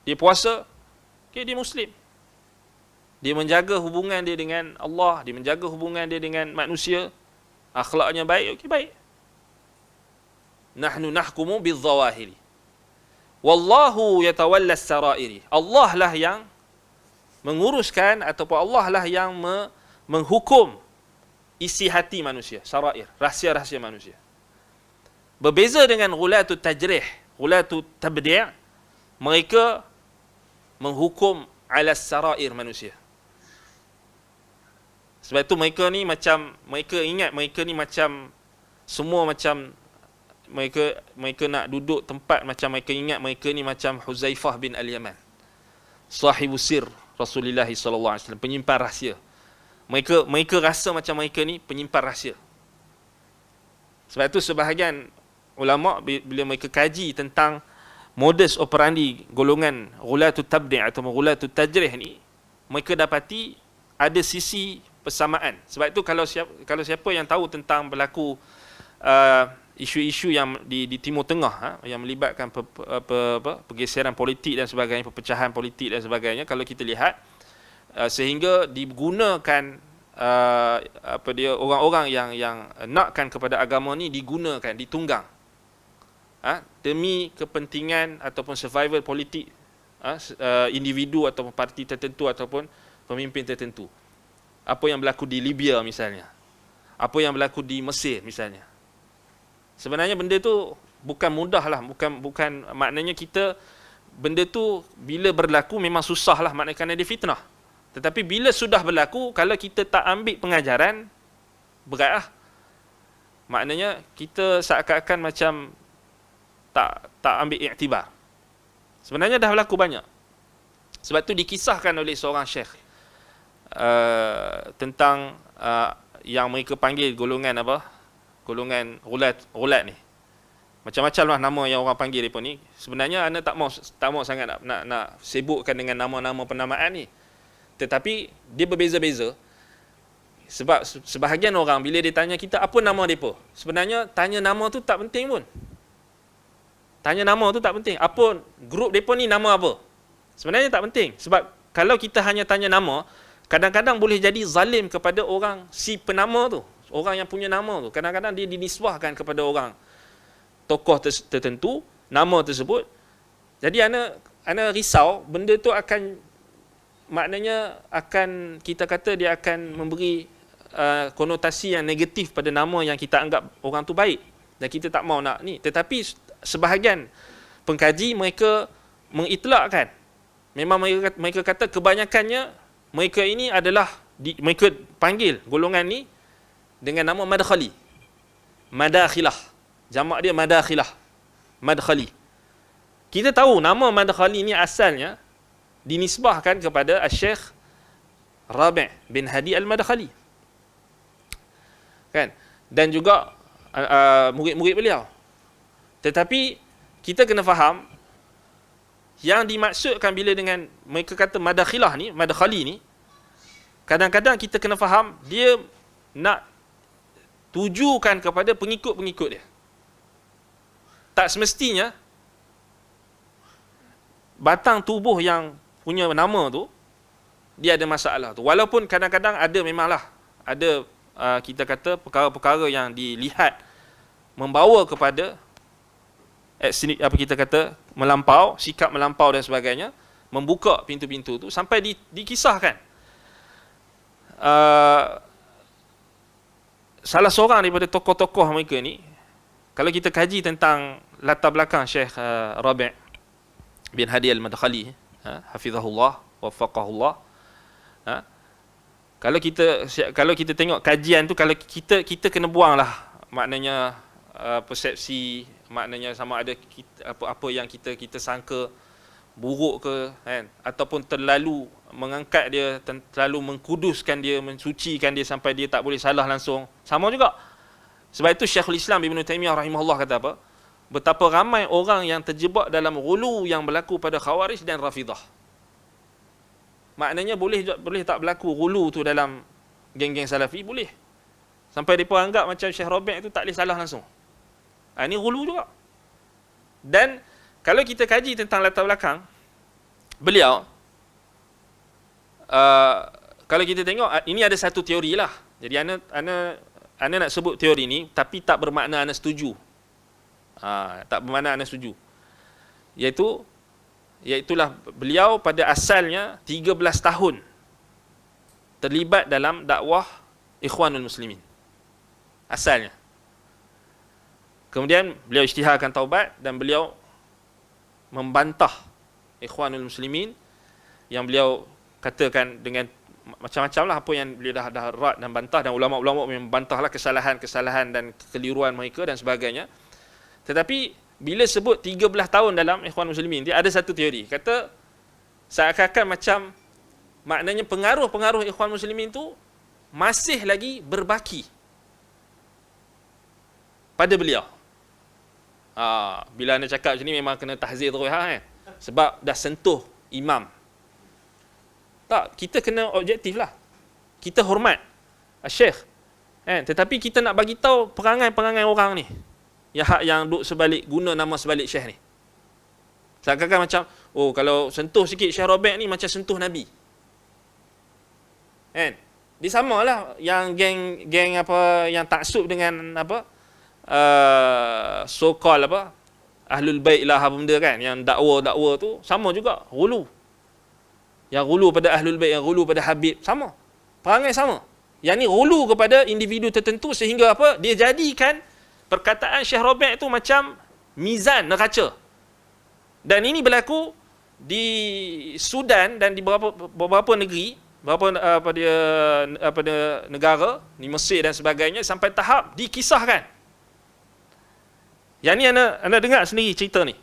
Dia puasa. Okay, dia Muslim. Dia menjaga hubungan dia dengan Allah. Dia menjaga hubungan dia dengan manusia. Akhlaknya baik. Okay, baik. Nahnu nahkumu bidzawahiri. Wallahu yatawallas sarairi. Allah lah yang menguruskan ataupun Allah lah yang menghukum isi hati manusia, sarair, rahsia-rahsia manusia. Berbeza dengan ghulatul tajrih, ghulatul tabdi', mereka menghukum ala sarair manusia. Sebab itu mereka ni macam, mereka ni macam semua macam mereka nak duduk tempat macam mereka ingat mereka ni macam Huzaifah bin Al-Yaman, sahibu sir Rasulullah sallallahu alaihi wasallam, penyimpan rahsia. Mereka rasa macam mereka ni penyimpan rahsia. Sebab itu sebahagian ulama bila mereka kaji tentang modus operandi golongan ghulatul tabdi' atau ghulatul tajrih ni, mereka dapati ada sisi persamaan. Sebab itu kalau siapa yang tahu tentang berlaku isu-isu yang di Timur Tengah, yang melibatkan pergeseran politik dan sebagainya, perpecahan politik dan sebagainya, kalau kita lihat sehingga digunakan orang-orang yang nakkan kepada agama ni digunakan, ditunggang demi kepentingan ataupun survival politik individu ataupun parti tertentu ataupun pemimpin tertentu. Apa yang berlaku di Libya misalnya, apa yang berlaku di Mesir misalnya. Sebenarnya benda tu bukan mudah lah, bukan maknanya kita, benda tu bila berlaku memang susah lah, maknanya kerana dia fitnah. Tetapi bila sudah berlaku, kalau kita tak ambil pengajaran, berat lah. Maknanya kita seakan-akan macam tak ambil iktibar. Sebenarnya dah berlaku banyak. Sebab tu dikisahkan oleh seorang syekh tentang yang mereka panggil golongan apa? Golongan ghulat ni. Macam-macam lah nama yang orang panggil mereka ni. Sebenarnya anda tak mau sangat nak sibukkan dengan nama-nama penamaan ni. Tetapi dia berbeza-beza. Sebab sebahagian orang bila dia tanya kita apa nama mereka, sebenarnya tanya nama tu tak penting pun. Tanya nama tu tak penting. Apa grup mereka ni nama apa? Sebenarnya tak penting. Sebab kalau kita hanya tanya nama, kadang-kadang boleh jadi zalim kepada orang si penama tu. Orang yang punya nama tu. Kadang-kadang dia dinisbahkan kepada orang tokoh tertentu, nama tersebut. Jadi ana risau benda tu akan, maknanya akan, kita kata dia akan memberi konotasi yang negatif pada nama yang kita anggap orang tu baik. Dan kita tak mau nak ni. Tetapi sebahagian pengkaji mereka mengitlakkan. Memang mereka kata kebanyakannya mereka ini adalah mereka panggil golongan ni dengan nama madkhali. Madakhilah. Jamak dia madakhilah. Madkhali. Kita tahu nama madkhali ni asalnya dinisbahkan kepada Syekh Rabi' bin Hadi Al-Madkhali. Kan? Dan juga murid-murid beliau. Tetapi kita kena faham yang dimaksudkan bila dengan mereka kata madakhilah ni, madkhali ni, kadang-kadang kita kena faham dia nak tujukan kepada pengikut-pengikut dia. Tak semestinya batang tubuh yang punya nama tu dia ada masalah tu. Walaupun kadang-kadang ada, memanglah ada kita kata perkara-perkara yang dilihat membawa kepada apa kita kata melampau, sikap melampau dan sebagainya, membuka pintu-pintu tu sampai dikisahkan. Salah seorang daripada tokoh-tokoh mereka ni, kalau kita kaji tentang latar belakang Syekh Rabi' bin Hadi Al-Madkhali, hafizahullah, waffaqahullah, kalau kita tengok kajian tu, kalau kita kena buanglah maknanya persepsi, maknanya sama ada apa yang kita sangka buruk ke, kan, ataupun terlalu mengangkat dia, terlalu mengkuduskan dia, mensucikan dia sampai dia tak boleh salah langsung. Sama juga. Sebab itu Syekhul Islam Ibn Taymiyah rahimahullah kata apa? Betapa ramai orang yang terjebak dalam ghulu yang berlaku pada Khawarij dan Rafidah. Maknanya boleh tak berlaku ghulu tu dalam geng-geng Salafi? Boleh. Sampai mereka anggap macam Syekh Rabi' tu tak boleh salah langsung. Ini ghulu juga. Dan kalau kita kaji tentang latar belakang beliau, kalau kita tengok, ini ada satu teori lah. Jadi ana nak sebut teori ni, tapi tak bermakna ana setuju. Tak bermakna ana setuju. Iaitulah beliau pada asalnya 13 tahun terlibat dalam dakwah Ikhwanul Muslimin. Asalnya. Kemudian beliau isytiharkan taubat dan beliau membantah Ikhwanul Muslimin yang beliau katakan dengan macam-macam lah apa yang beliau dah rad dan bantah, dan ulama-ulama membantahlah kesalahan-kesalahan dan kekeliruan mereka dan sebagainya. Tetapi bila sebut 13 tahun dalam Ikhwan Muslimin, dia ada satu teori kata seakan-akan macam maknanya pengaruh-pengaruh Ikhwan Muslimin tu masih lagi berbaki pada beliau. Bila anda cakap macam ni memang kena tahzir terus kan? Sebab dah sentuh imam. Tak, kita kena objektif lah. Kita hormat Syekh, tetapi kita nak bagi tahu perangai-perangai orang ni yang duk sebalik, guna nama sebalik Syekh ni. Seakan-akan macam, kalau sentuh sikit Syekh Robert ni macam sentuh Nabi. Dia samalah yang geng apa yang taksub dengan apa so called apa Ahlul Bait lah apa benda kan, yang dakwa tu sama juga, ghulu. Yang ghulu pada Ahlul Bait, yang ghulu pada Habib, sama. Perangai sama. Yang ni ghulu kepada individu tertentu sehingga apa? Dia jadikan perkataan Syekh Robert tu macam mizan neraca. Dan ini berlaku di Sudan dan di beberapa negeri, beberapa negara, di Mesir dan sebagainya, sampai tahap dikisahkan. Yang ni anda dengar sendiri cerita ni.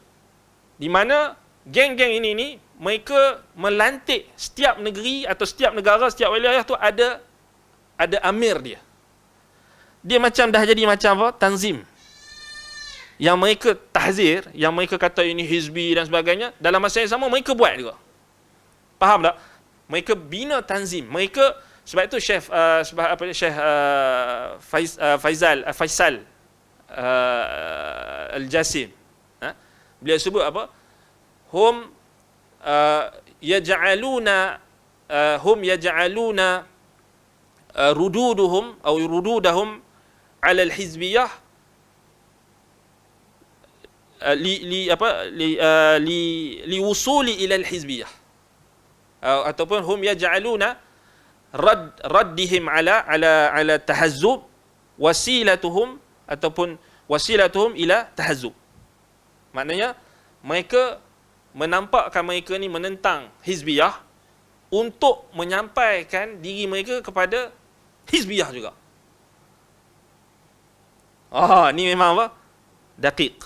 Di mana geng-geng ini mereka melantik setiap negeri atau setiap negara, setiap wilayah tu ada amir dia. Dia macam dah jadi macam apa? Tanzim. Yang mereka tahzir, yang mereka kata ini hizbi dan sebagainya, dalam masa yang sama mereka buat juga. Faham tak? Mereka bina tanzim. Mereka, sebab itu Syekh Faisal Al-Jasim, beliau sebut apa? Hum yaj'aluna rududuhum atau rududahum ala al-hizbiyah liwusuli ila al-hizbiyah, ataupun hum yaj'aluna raddihim ala tahazzub wasilatuhum ataupun wasilatuhum ila tahazzub. Maknanya mereka menampakkan mereka ni menentang hizbiyah untuk menyampaikan diri mereka kepada hizbiyah juga. Ni memang apa? Daqiq.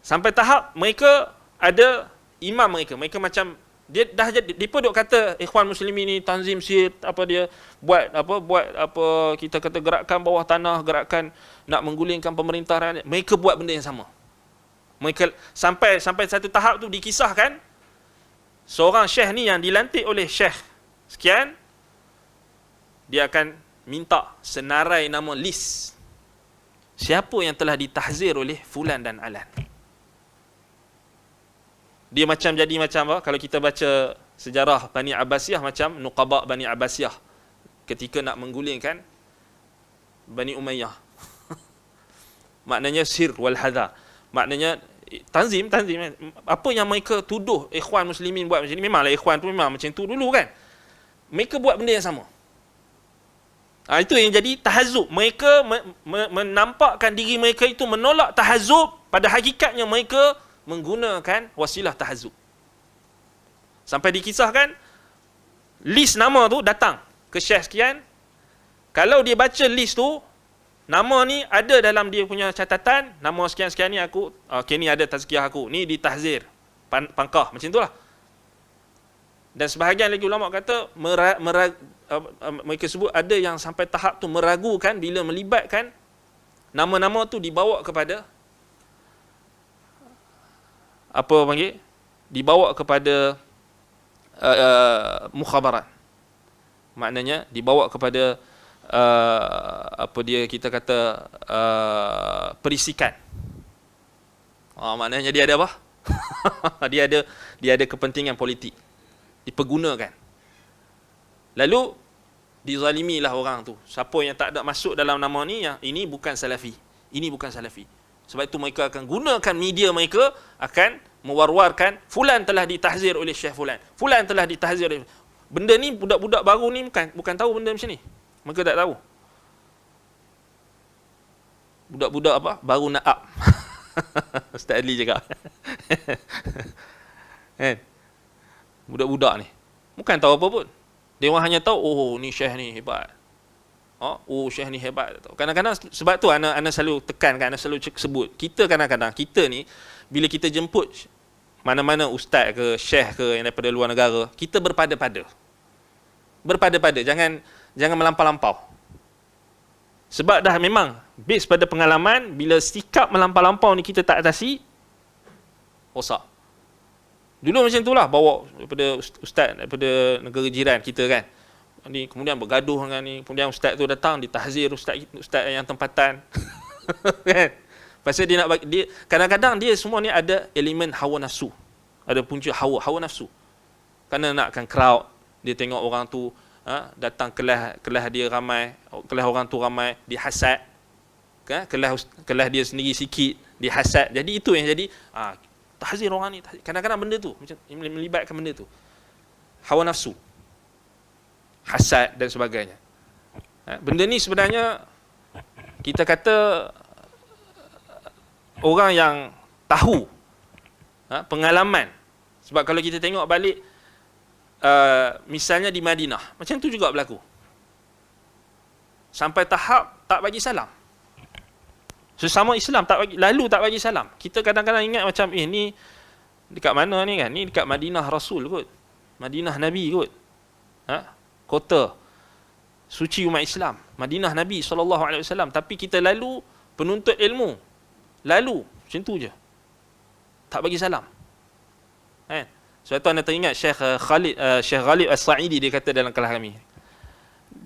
Sampai tahap mereka ada imam mereka. Mereka macam dia dah jadi, dia pun duk kata Ikhwan Muslimin ni tanzim sir, apa dia buat apa kita kata gerakan bawah tanah, gerakan nak menggulingkan pemerintah rakyat. Mereka buat benda yang sama. Mereka sampai satu tahap tu dikisahkan seorang syekh ni yang dilantik oleh syekh sekian, dia akan minta senarai nama list siapa yang telah ditahzir oleh fulan dan alan. Dia macam jadi macam apa? Kalau kita baca sejarah Bani Abbasiyah, macam Nuqaba Bani Abbasiyah ketika nak menggulingkan Bani Umayyah. Maknanya sir wal hadar. Maknanya tanzim. Apa yang mereka tuduh Ikhwan Muslimin buat macam ni, memanglah Ikhwan tu memang macam tu dulu kan. Mereka buat benda yang sama. Itu yang jadi tahazzub. Mereka menampakkan diri mereka itu menolak tahazzub, pada hakikatnya mereka menggunakan wasilah tahazzub. Sampai dikisahkan list nama tu datang ke syekh sekian. Kalau dia baca list tu, nama ni ada dalam dia punya catatan, nama sekian-sekian ni aku, ni ada tazkiyah aku, ni ditahzir, pangkah, macam itulah. Dan sebahagian lagi ulama kata mereka sebut ada yang sampai tahap tu meragukan bila melibatkan nama-nama tu dibawa kepada apa panggil? Dibawa kepada mukhabarat. Maknanya dibawa kepada apa dia kita kata perisikan. Maknanya dia ada apa? dia ada kepentingan politik. Dipergunakan. Lalu dizalimilah orang tu. Siapa yang tak ada masuk dalam nama ni, yang ini bukan salafi. Ini bukan salafi. Sebab itu mereka akan gunakan media mereka, akan mewar-warkan fulan telah ditahzir oleh Syekh fulan. Fulan telah ditahzir oleh. Benda ni budak-budak baru ni bukan tahu benda macam ni. Mereka tak tahu. Budak-budak apa? Baru nak up. Ustaz Ali cakap. budak-budak ni. Bukan tahu apa pun. Dia orang hanya tahu, oh ni syekh ni hebat. Oh syekh ni hebat. Kadang-kadang sebab tu ana selalu tekankan, ana selalu sebut. Kita kadang-kadang, kita ni bila kita jemput mana-mana ustaz ke, syekh ke yang daripada luar negara, kita berpada-pada. Berpada-pada, jangan melampau-lampau. Sebab dah memang base pada pengalaman, bila sikap melampau-lampau ni kita tak atasi, rosak. Dulu macam itulah, bawa daripada ustaz daripada negara jiran kita kan. Ni kemudian bergaduh dengan ni, kemudian ustaz tu datang ditahzir ustaz yang tempatan. Kan? Pasal dia nak bagi, dia kadang-kadang dia semua ni ada elemen hawa nafsu. Ada punca hawa nafsu. Kerana nakkan crowd, dia tengok orang tu datang kelas dia ramai, kelas orang tu ramai, dia hasad. Kan? Kelas dia sendiri sikit, dia hasad. Jadi itu yang jadi tahzir orang ni. Kadang-kadang benda tu macam melibatkan benda tu. Hawa nafsu, hasad dan sebagainya. Benda ni sebenarnya kita kata orang yang tahu pengalaman. Sebab kalau kita tengok balik misalnya di Madinah, macam tu juga berlaku. Sampai tahap tak bagi salam. Sesama Islam tak bagi salam. Kita kadang-kadang ingat macam ni dekat mana ni kan? Ni dekat Madinah Rasul kot. Madinah Nabi kot. Kota suci umat Islam, Madinah Nabi SAW. Tapi kita lalu penuntut ilmu, lalu macam tu je, tak bagi salam. Kan? Sebab tu anda teringat Syekh Ghalib As-Sa'idi, dia kata dalam kelas kami,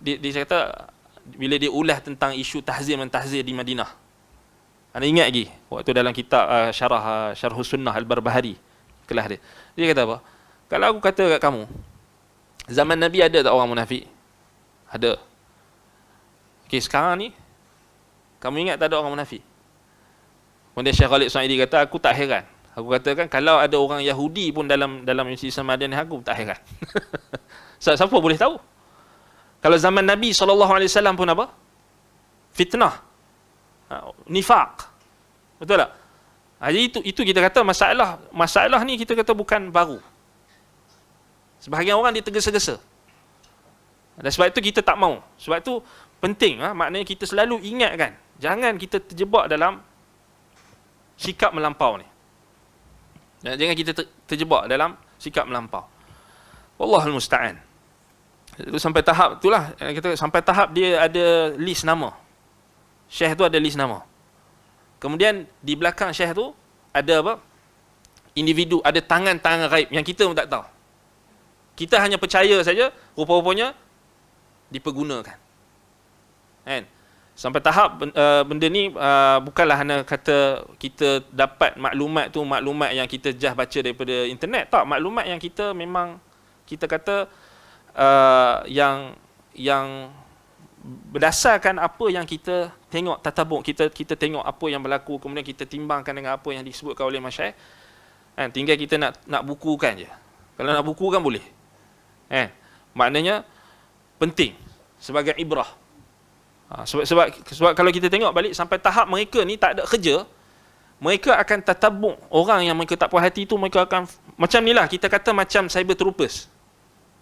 dia kata bila dia ulas tentang isu tahzir dan tahzir di Madinah. Anda ingat lagi waktu dalam kitab Syarh Sunnah Al-Barbahari, kelas dia. Dia kata apa? Kalau aku kata kat kamu, zaman Nabi ada tak orang munafik? Ada. Okey, sekarang ni kamu ingat tak ada orang munafik? Kemudian Syekh Ghalib Sa'idi kata, aku tak heran. Aku katakan kalau ada orang Yahudi pun dalam Islam Madinah, aku tak heran. Siapa boleh tahu? Kalau zaman Nabi SAW pun apa? Fitnah. Nifaq. Betul tak? Jadi itu kita kata masalah ni kita kata bukan baru. Sebahagian orang dia tergesa-gesa. Dan sebab itu kita tak mau. Sebab itu penting, maknanya kita selalu ingatkan, jangan kita terjebak dalam sikap melampau ni. Jangan kita terjebak dalam sikap melampau. Wallahul musta'an. Itu sampai tahap itulah, kita sampai tahap dia ada list nama. Syekh tu ada list nama. Kemudian di belakang syekh tu ada apa? Individu, ada tangan-tangan gaib yang kita pun tak tahu. Kita hanya percaya saja, rupa-rupanya dipergunakan. Kan? Sampai tahap benda ni bukanlah hanya kata kita dapat maklumat tu, maklumat yang kita just baca daripada internet. Tak, maklumat yang kita memang kita kata yang berdasarkan apa yang kita tengok, tatabuk, kita tengok apa yang berlaku, kemudian kita timbangkan dengan apa yang disebutkan oleh masyayikh. Kan? Tinggal kita nak bukukan je. Kalau nak bukukan boleh. Maknanya penting sebagai ibrah. Sebab kalau kita tengok balik sampai tahap mereka ni tak ada kerja, mereka akan tatabuk orang yang mereka tak puas hati tu, mereka akan macam ni lah, kita kata macam cyber troopers.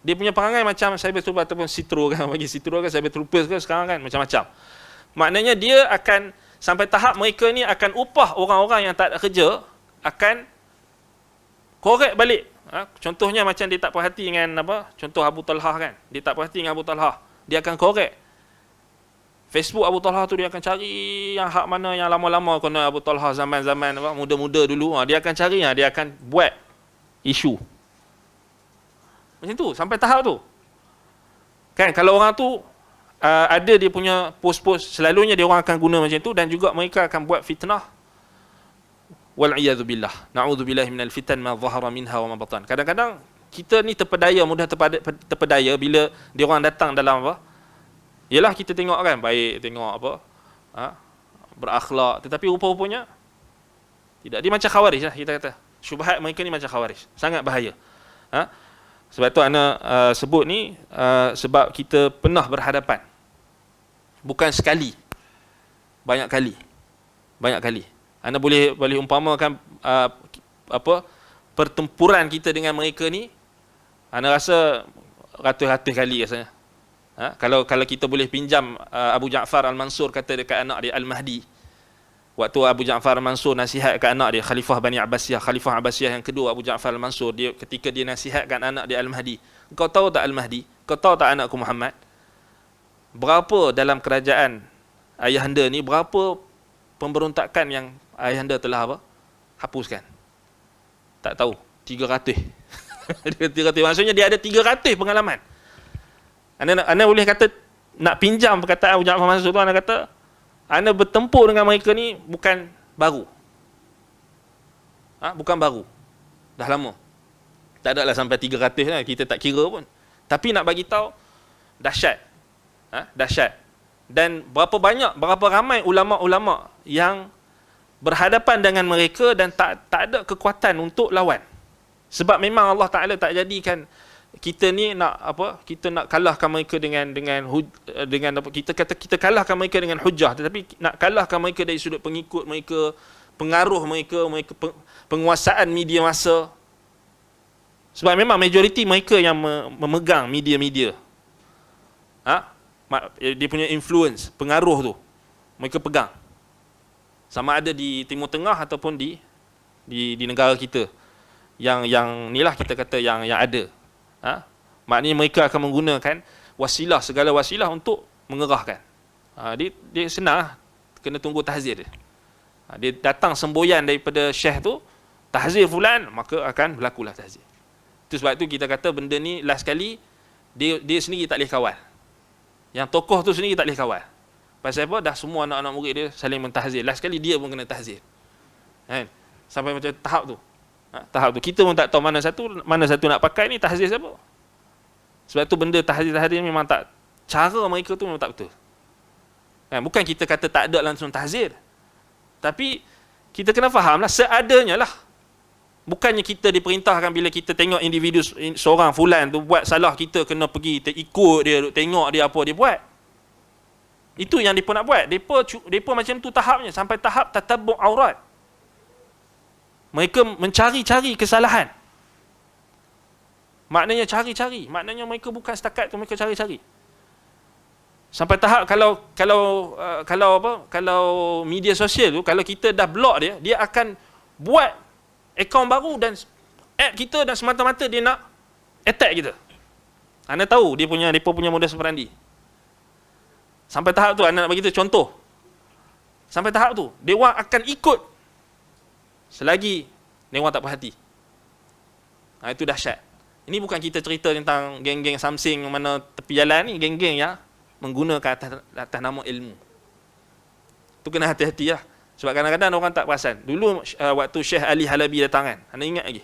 Dia punya perangai macam cyber troopers ataupun sitro kan, bagi sitro kan, cyber troopers kan sekarang kan macam-macam. Maknanya dia akan sampai tahap mereka ni akan upah orang-orang yang tak ada kerja, akan korek balik. Contohnya macam dia tak puas hati dengan apa? Contoh Abu Talhah kan. Dia tak puas hati dengan Abu Talhah. Dia akan korek. Facebook Abu Talhah tu dia akan cari yang hak mana yang lama-lama kena Abu Talhah zaman-zaman apa muda-muda dulu. Dia akan cari, dia akan buat isu. Macam tu sampai tahap tu. Kan kalau orang tu ada dia punya post-post, selalunya dia orang akan guna macam tu, dan juga mereka akan buat fitnah. Wal iyadzu billah. Na'udzubillahi minal fitan ma dhahara minha wa ma batan. Kadang-kadang kita ni mudah terpedaya bila dia orang datang dalam apa? Yalah kita tengok kan baik, tengok apa? Berakhlak, tetapi rupa-rupanya tidak. Dia macam khawarij lah kita kata. Syubhat mereka ni macam khawarij. Sangat bahaya. Sebab tu ana sebut ni sebab kita pernah berhadapan. Bukan sekali. Banyak kali. Anda boleh umpamakan pertempuran kita dengan mereka ni Ana rasa ratus-ratus kali rasanya. Kalau kita boleh pinjam Abu Ja'far Al-Mansur kata dekat anak dia Al-Mahdi. Waktu Abu Ja'far Al-Mansur nasihat kat anak dia Khalifah Bani Abbasiyah, Khalifah Abbasiyah yang kedua Abu Ja'far Al-Mansur, ketika dia nasihatkan anak dia Al-Mahdi. Kau tahu tak Al-Mahdi? Kau tahu tak anakku Muhammad? Berapa dalam kerajaan ayahanda ni, berapa pemberontakan yang ayahanda telah apa? Hapuskan? Tak tahu. 300. 300. Maksudnya dia ada 300 pengalaman. Anda boleh kata nak pinjam perkataan Abu Ja'far Mansur tu, anda kata anda bertempur dengan mereka ni bukan baru. Bukan baru. Dah lama. Tak ada lah sampai 300 lah, kita tak kira pun. Tapi nak bagi tahu dahsyat. Dahsyat. Dan berapa ramai ulama-ulama yang berhadapan dengan mereka dan tak ada kekuatan untuk lawan. Sebab memang Allah Taala tak jadikan kita ni nak apa, kita nak kalahkan mereka dengan apa, kita kata kita kalahkan mereka dengan hujah, tetapi nak kalahkan mereka dari sudut pengikut mereka, pengaruh mereka penguasaan media massa. Sebab memang majoriti mereka yang memegang media-media. Dia punya influence, pengaruh tu mereka pegang. Sama ada di Timur Tengah ataupun di negara kita. Yang inilah kita kata yang ada. Maknanya mereka akan menggunakan segala wasilah untuk mengerahkan. Dia senang lah. Kena tunggu tahzir dia. Dia datang semboyan daripada syekh tu, tahzir fulan, maka akan berlakulah tahzir. Itu sebab tu kita kata benda ni last kali dia sendiri tak boleh kawal. Yang tokoh tu sendiri tak boleh kawal. Pasal apa? Dah semua anak-anak murid dia saling mentahzir. Last kali dia pun kena tahzir. Sampai macam tahap tu. Tahap tu kita pun tak tahu mana satu nak pakai ni, tahzir siapa. Sebab tu benda tahzir memang tak, cara mereka tu memang tak betul. Bukan kita kata tak ada langsung tahzir, tapi kita kena faham lah seadanya lah. Bukannya kita diperintahkan bila kita tengok individu seorang fulan tu buat salah, kita kena pergi ikut dia, tengok dia apa dia buat. Itu yang mereka nak buat. Mereka macam tu tahapnya, sampai tahap tatabbu' aurat. Mereka mencari-cari kesalahan. Maknanya cari-cari. Maknanya mereka bukan setakat tu, mereka cari-cari. Sampai tahap kalau media sosial tu, kalau kita dah block dia akan buat akaun baru dan add kita, dan semata-mata dia nak attack kita. Anda tahu mereka punya modus operandi. Sampai tahap tu, anda nak bagi kita contoh. Sampai tahap tu, dia akan ikut selagi mereka tak berhati. Itu dahsyat. Ini bukan kita cerita tentang geng-geng Samsing mana tepi jalan ni, geng-geng yang menggunakan atas nama ilmu. Tu kena hati-hati lah. Sebab kadang-kadang orang tak perasan. Dulu waktu Syekh Ali Halabi datang kan, anda ingat lagi?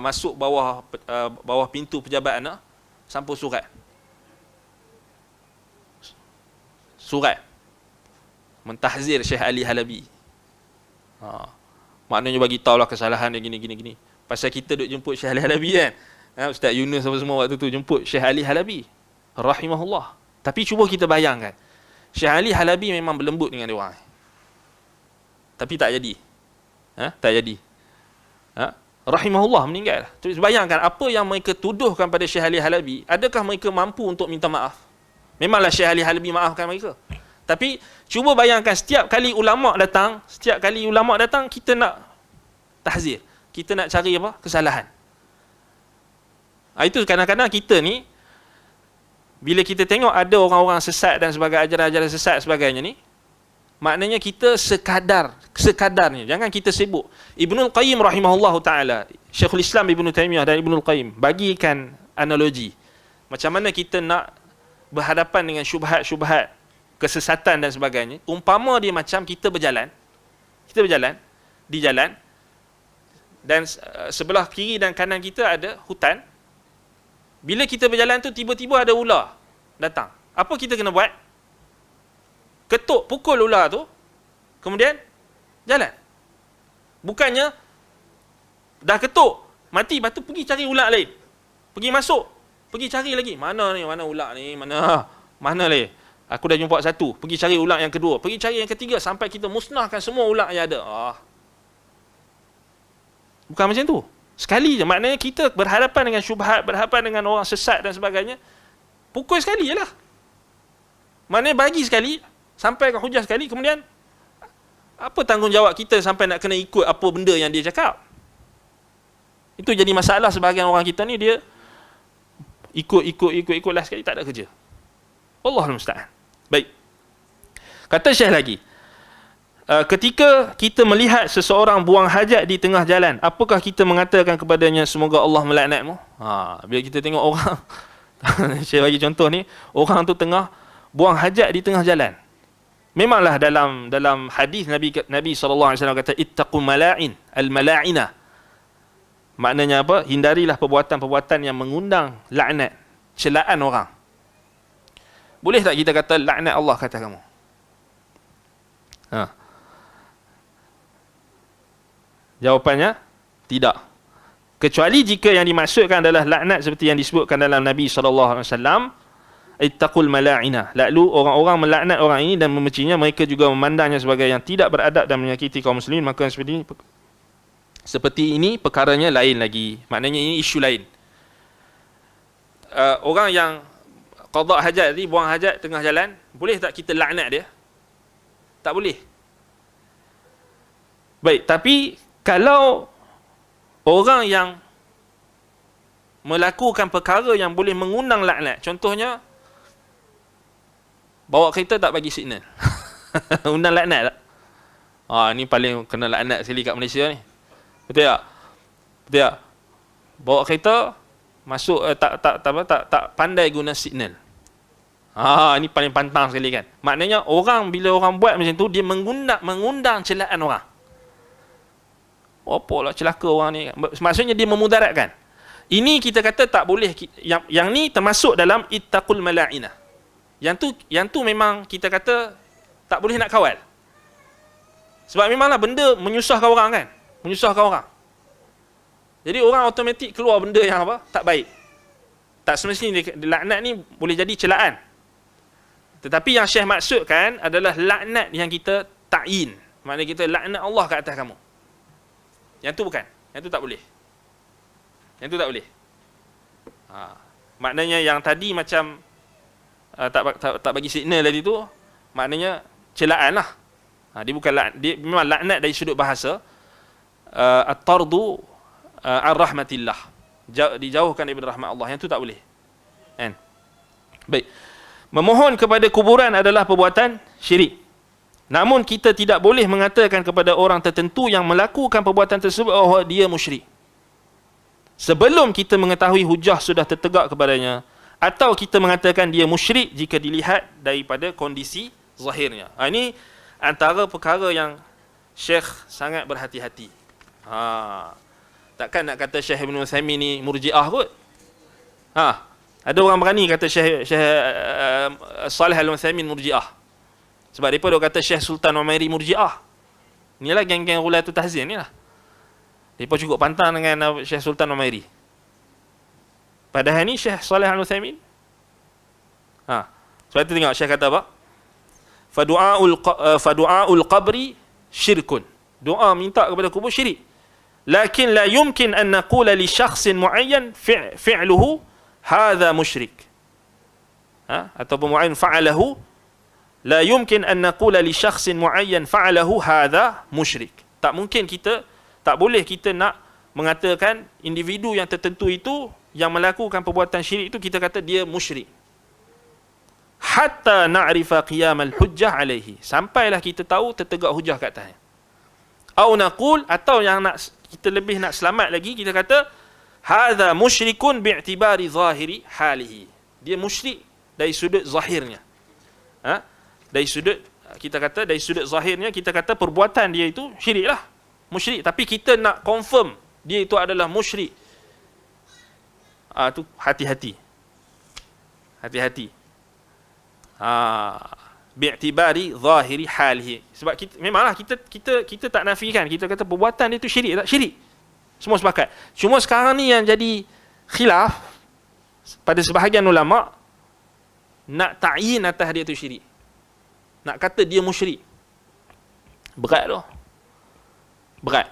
Masuk bawah pintu pejabat anak, sampul surat. Mentahzir Syekh Ali Halabi. Maknanya bagi tahulah kesalahan dia gini. Pasal kita duk jemput Syekh Ali Halabi kan. Ustaz Yunus apa semua waktu tu jemput Syekh Ali Halabi rahimahullah. Tapi cuba kita bayangkan, Syekh Ali Halabi memang berlembut dengan dia orang. Tapi tak jadi. Tak jadi. Rahimahullah meninggal. Terus bayangkan apa yang mereka tuduhkan pada Syekh Ali Halabi, adakah mereka mampu untuk minta maaf? Memanglah Syekh Ali Halabi maafkan mereka. Tapi cuba bayangkan setiap kali ulama datang, kita nak tahzir. Kita nak cari apa? Kesalahan. Itu kadang-kadang kita ni, bila kita tengok ada orang-orang sesat dan sebagainya, ajaran-ajaran sesat sebagainya ni, maknanya kita sekadarnya. Jangan kita sibuk. Ibnul Qayyim rahimahullahu ta'ala, Syekhul Islam Ibnu Taimiyah dan Ibnul Qayyim bagikan analogi. Macam mana kita nak berhadapan dengan syubhat-syubhat, kesesatan dan sebagainya. Umpama dia macam kita berjalan di jalan, dan sebelah kiri dan kanan kita ada hutan. Bila kita berjalan tu, tiba-tiba ada ular datang. Apa kita kena buat? Ketuk, pukul ular tu, kemudian jalan. Bukannya dah ketuk, mati, lepas tu pergi cari ular lain. Pergi masuk, pergi cari lagi. Mana ular ni? Mana lagi? Aku dah jumpa satu. Pergi cari ular yang kedua. Pergi cari yang ketiga sampai kita musnahkan semua ular yang ada. Bukan macam tu. Sekali je. Maknanya kita berhadapan dengan syubhat, berhadapan dengan orang sesat dan sebagainya, pukul sekali je lah. Maknanya bagi sekali, sampai ke hujah sekali, kemudian apa tanggungjawab kita sampai nak kena ikut apa benda yang dia cakap? Itu jadi masalah sebahagian orang kita ni, dia ikut lah sekali, tak ada kerja. Allahul musta'an. Baik. Kata Syekh lagi, ketika kita melihat seseorang buang hajat di tengah jalan, apakah kita mengatakan kepadanya semoga Allah melaknatmu? Bila kita tengok orang Syekh bagi contoh ni, orang tu tengah buang hajat di tengah jalan. Memanglah dalam hadis Nabi sallallahu alaihi wasallam kata ittaqu mala'in al-mala'ina. Maknanya apa? Hindarilah perbuatan-perbuatan yang mengundang laknat, celaan orang. Boleh tak kita kata laknat Allah kata kamu? Jawapannya tidak. Kecuali jika yang dimaksudkan adalah laknat seperti yang disebutkan dalam Nabi sallallahu alaihi wasallam, ittaqul mala'ina. Lalu orang-orang melaknat orang ini dan membencinya, mereka juga memandangnya sebagai yang tidak beradab dan menyakiti kaum muslimin, maka seperti ini perkaranya lain lagi. Maknanya ini isu lain. Orang yang qada hajat tadi, buang hajat tengah jalan, boleh tak kita laknat dia? Tak boleh. Baik, tapi kalau orang yang melakukan perkara yang boleh mengundang laknat, contohnya bawa kereta tak bagi signal, undang laknat tak? Ni paling kena laknat sekali kat Malaysia ni. Betul tak? Betul tak? Bawa kereta masuk tak pandai guna signal. Ini paling pantang sekali kan. Maknanya bila orang buat macam tu, dia mengundang celaan orang. Apalah celaka orang ni. Maksudnya dia memudaratkan. Ini kita kata tak boleh. Yang ni termasuk dalam ittaqul mala'inah. Yang tu memang kita kata tak boleh nak kawal. Sebab memanglah benda menyusahkan orang kan. Menyusahkan orang. Jadi orang automatik keluar benda yang apa? Tak baik. Tak semestinya laknat ni boleh jadi celaan. Tetapi yang Syekh maksudkan adalah laknat yang kita ta'yin. Maknanya kita laknat Allah ke atas kamu. Yang tu bukan. Yang tu tak boleh. Yang tu tak boleh. Maknanya yang tadi macam tak bagi signal tadi tu, maknanya celaan lah. Dia bukan dia memang laknat dari sudut bahasa. At-tardu ar-rahmatillah. Dijauhkan daripada rahmat Allah. Yang tu tak boleh. Kan? Baik. Memohon kepada kuburan adalah perbuatan syirik. Namun kita tidak boleh mengatakan kepada orang tertentu yang melakukan perbuatan tersebut bahawa dia musyrik sebelum kita mengetahui hujah sudah tertegak kepadanya, atau kita mengatakan dia musyrik jika dilihat daripada kondisi zahirnya. Ini antara perkara yang Syekh sangat berhati-hati. Takkan nak kata Syekh Ibn Uthaymin ni murji'ah kot. Ada orang berani kata Syekh Salih Al-Uthaymin murji'ah. Sebab mereka dia kata Syekh Sultan Umairi murji'ah. Inilah geng-geng Ghulatul Tahzin ni lah. Mereka cukup pantang dengan Syekh Sultan Umairi. Padahal ni Syekh Salih Al-Uthaymin. Sebab tu tengok Syekh kata apa? Fadu'a'ul qabri syirkun. Doa minta kepada kubur syirik. Lakin la yumkin an naqula li syakhsin mu'ayyan fi'luhu hadha musyrik. Ataupun mu'ayyan fa'alahu. La yumkin an naqula li syakhsin mu'ayyan fa'alahu hadha musyrik. Tak mungkin kita, tak boleh kita nak mengatakan individu yang tertentu itu yang melakukan perbuatan syirik itu kita kata dia musyrik. Hatta na'rifa qiyamal hujjah alaihi. Sampailah kita tahu tertegak hujah kat atasnya. Au naqul, atau yang nak kita lebih nak selamat lagi, kita kata hadza musyrikun bi'tibari zahiri halihi. Dia musyrik dari sudut zahirnya. Dari sudut kita kata dari sudut zahirnya kita kata perbuatan dia itu syiriklah. Musyrik, tapi kita nak confirm dia itu adalah musyrik. Tu hati-hati. Hati-hati. Bi'tibari zahiri halihi. Sebab kita, memanglah kita tak nafikan, kita kata perbuatan dia itu syirik, tak syirik. Semua sepakat. Cuma sekarang ni yang jadi khilaf pada sebahagian ulama nak ta'yin atas dia itu syirik. Nak kata dia musyrik. Berat tu. Berat.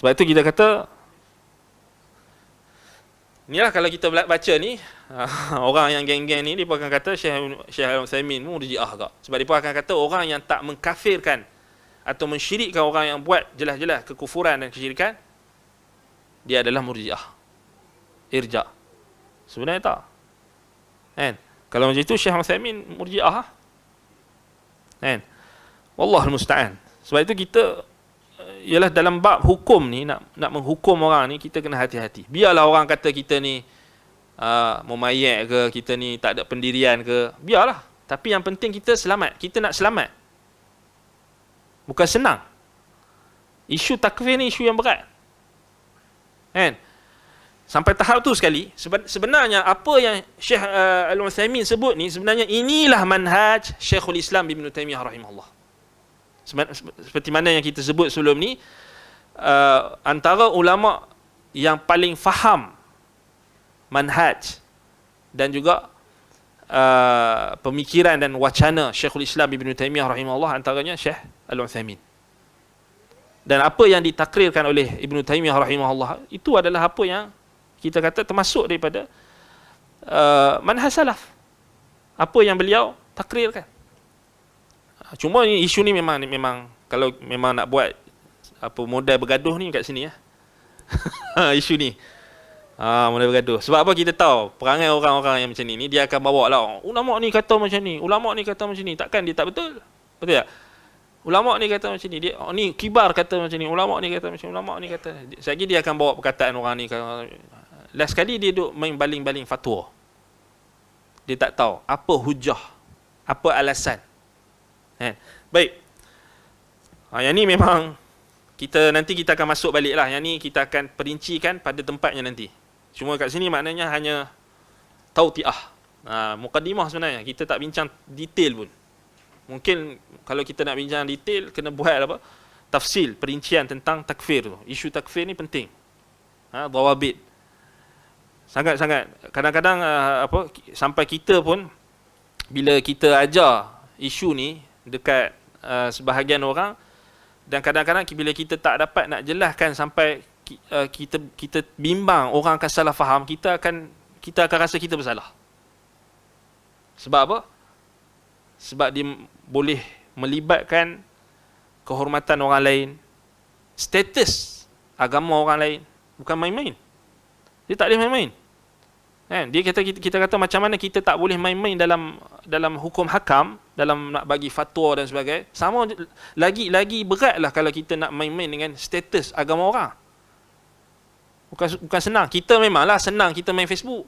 Sebab itu kita kata, inilah kalau kita baca ni, orang yang geng-geng ni, dia akan kata Syekh Al-Utsaimin murji'ah agak. Sebab dia akan kata orang yang tak mengkafirkan atau mensyirikkan orang yang buat jelas-jelas kekufuran dan kesyirikan, dia adalah murji'ah, irja'. Sebenarnya tak. Kan? Kalau macam itu Syekh Al-Utsaimin murji'ah. Kan? Wallahul musta'an. Sebab itu kita, ialah dalam bab hukum ni, nak menghukum orang ni, kita kena hati-hati. Biarlah orang kata kita ni memayat ke, kita ni tak ada pendirian ke, biarlah. Tapi yang penting kita selamat. Kita nak selamat. Bukan senang. Isu takfir ni isu yang berat. Kan? Sampai tahap tu sekali, sebenarnya apa yang Syekh Al-Utsaimin sebut ni, sebenarnya inilah manhaj Syekhul Islam Ibn Taimiyah rahimahullah. Seperti mana yang kita sebut sebelum ni, antara ulama yang paling faham manhaj dan juga pemikiran dan wacana Syekhul Islam Ibn Taimiyah rahimahullah, antaranya Syekh Al-Utsaimin. Dan apa yang ditakrirkan oleh Ibn Taimiyah rahimahullah itu adalah apa yang kita kata termasuk daripada manhaj salaf. Apa yang beliau takrirkan. Cuma isu ni memang kalau memang nak buat apa modal bergaduh ni kat sini ya. Isu ni. Modal bergaduh. Sebab apa kita tahu perangai orang-orang yang macam ni dia akan bawa lah. Ulama ni kata macam ni, ulama ni kata macam ni. Takkan dia tak betul? Betul tak? Ulama ni kata macam ni, dia ni kibar kata macam ni, ulama ni kata macam ni, ulama ni kata. Selagi dia akan bawa perkataan orang ni. Last sekali dia duk main baling-baling fatwa. Dia tak tahu apa hujah, apa alasan. Baik. Yang ni memang nanti kita akan masuk balik lah. Yang ni kita akan perincikan pada tempatnya nanti. Cuma kat sini maknanya hanya tautiah. Muqaddimah sebenarnya. Kita tak bincang detail pun. Mungkin kalau kita nak bincang detail, kena buat apa? Tafsil, perincian tentang takfir tu. Isu takfir ni penting. Dawabit. Sangat-sangat. Kadang-kadang sampai kita pun, bila kita ajar isu ni dekat sebahagian orang, dan kadang-kadang bila kita tak dapat nak jelaskan sampai kita bimbang, orang akan salah faham, kita akan rasa kita bersalah. Sebab apa? Sebab dia boleh melibatkan kehormatan orang lain, status agama orang lain. Bukan main-main. Dia tak boleh main-main. Kan? Dia kita kata macam mana kita tak boleh main-main dalam hukum hakam, dalam nak bagi fatwa dan sebagainya. Sama lagi beratlah kalau kita nak main-main dengan status agama orang. Bukan senang. Kita memanglah senang kita main Facebook.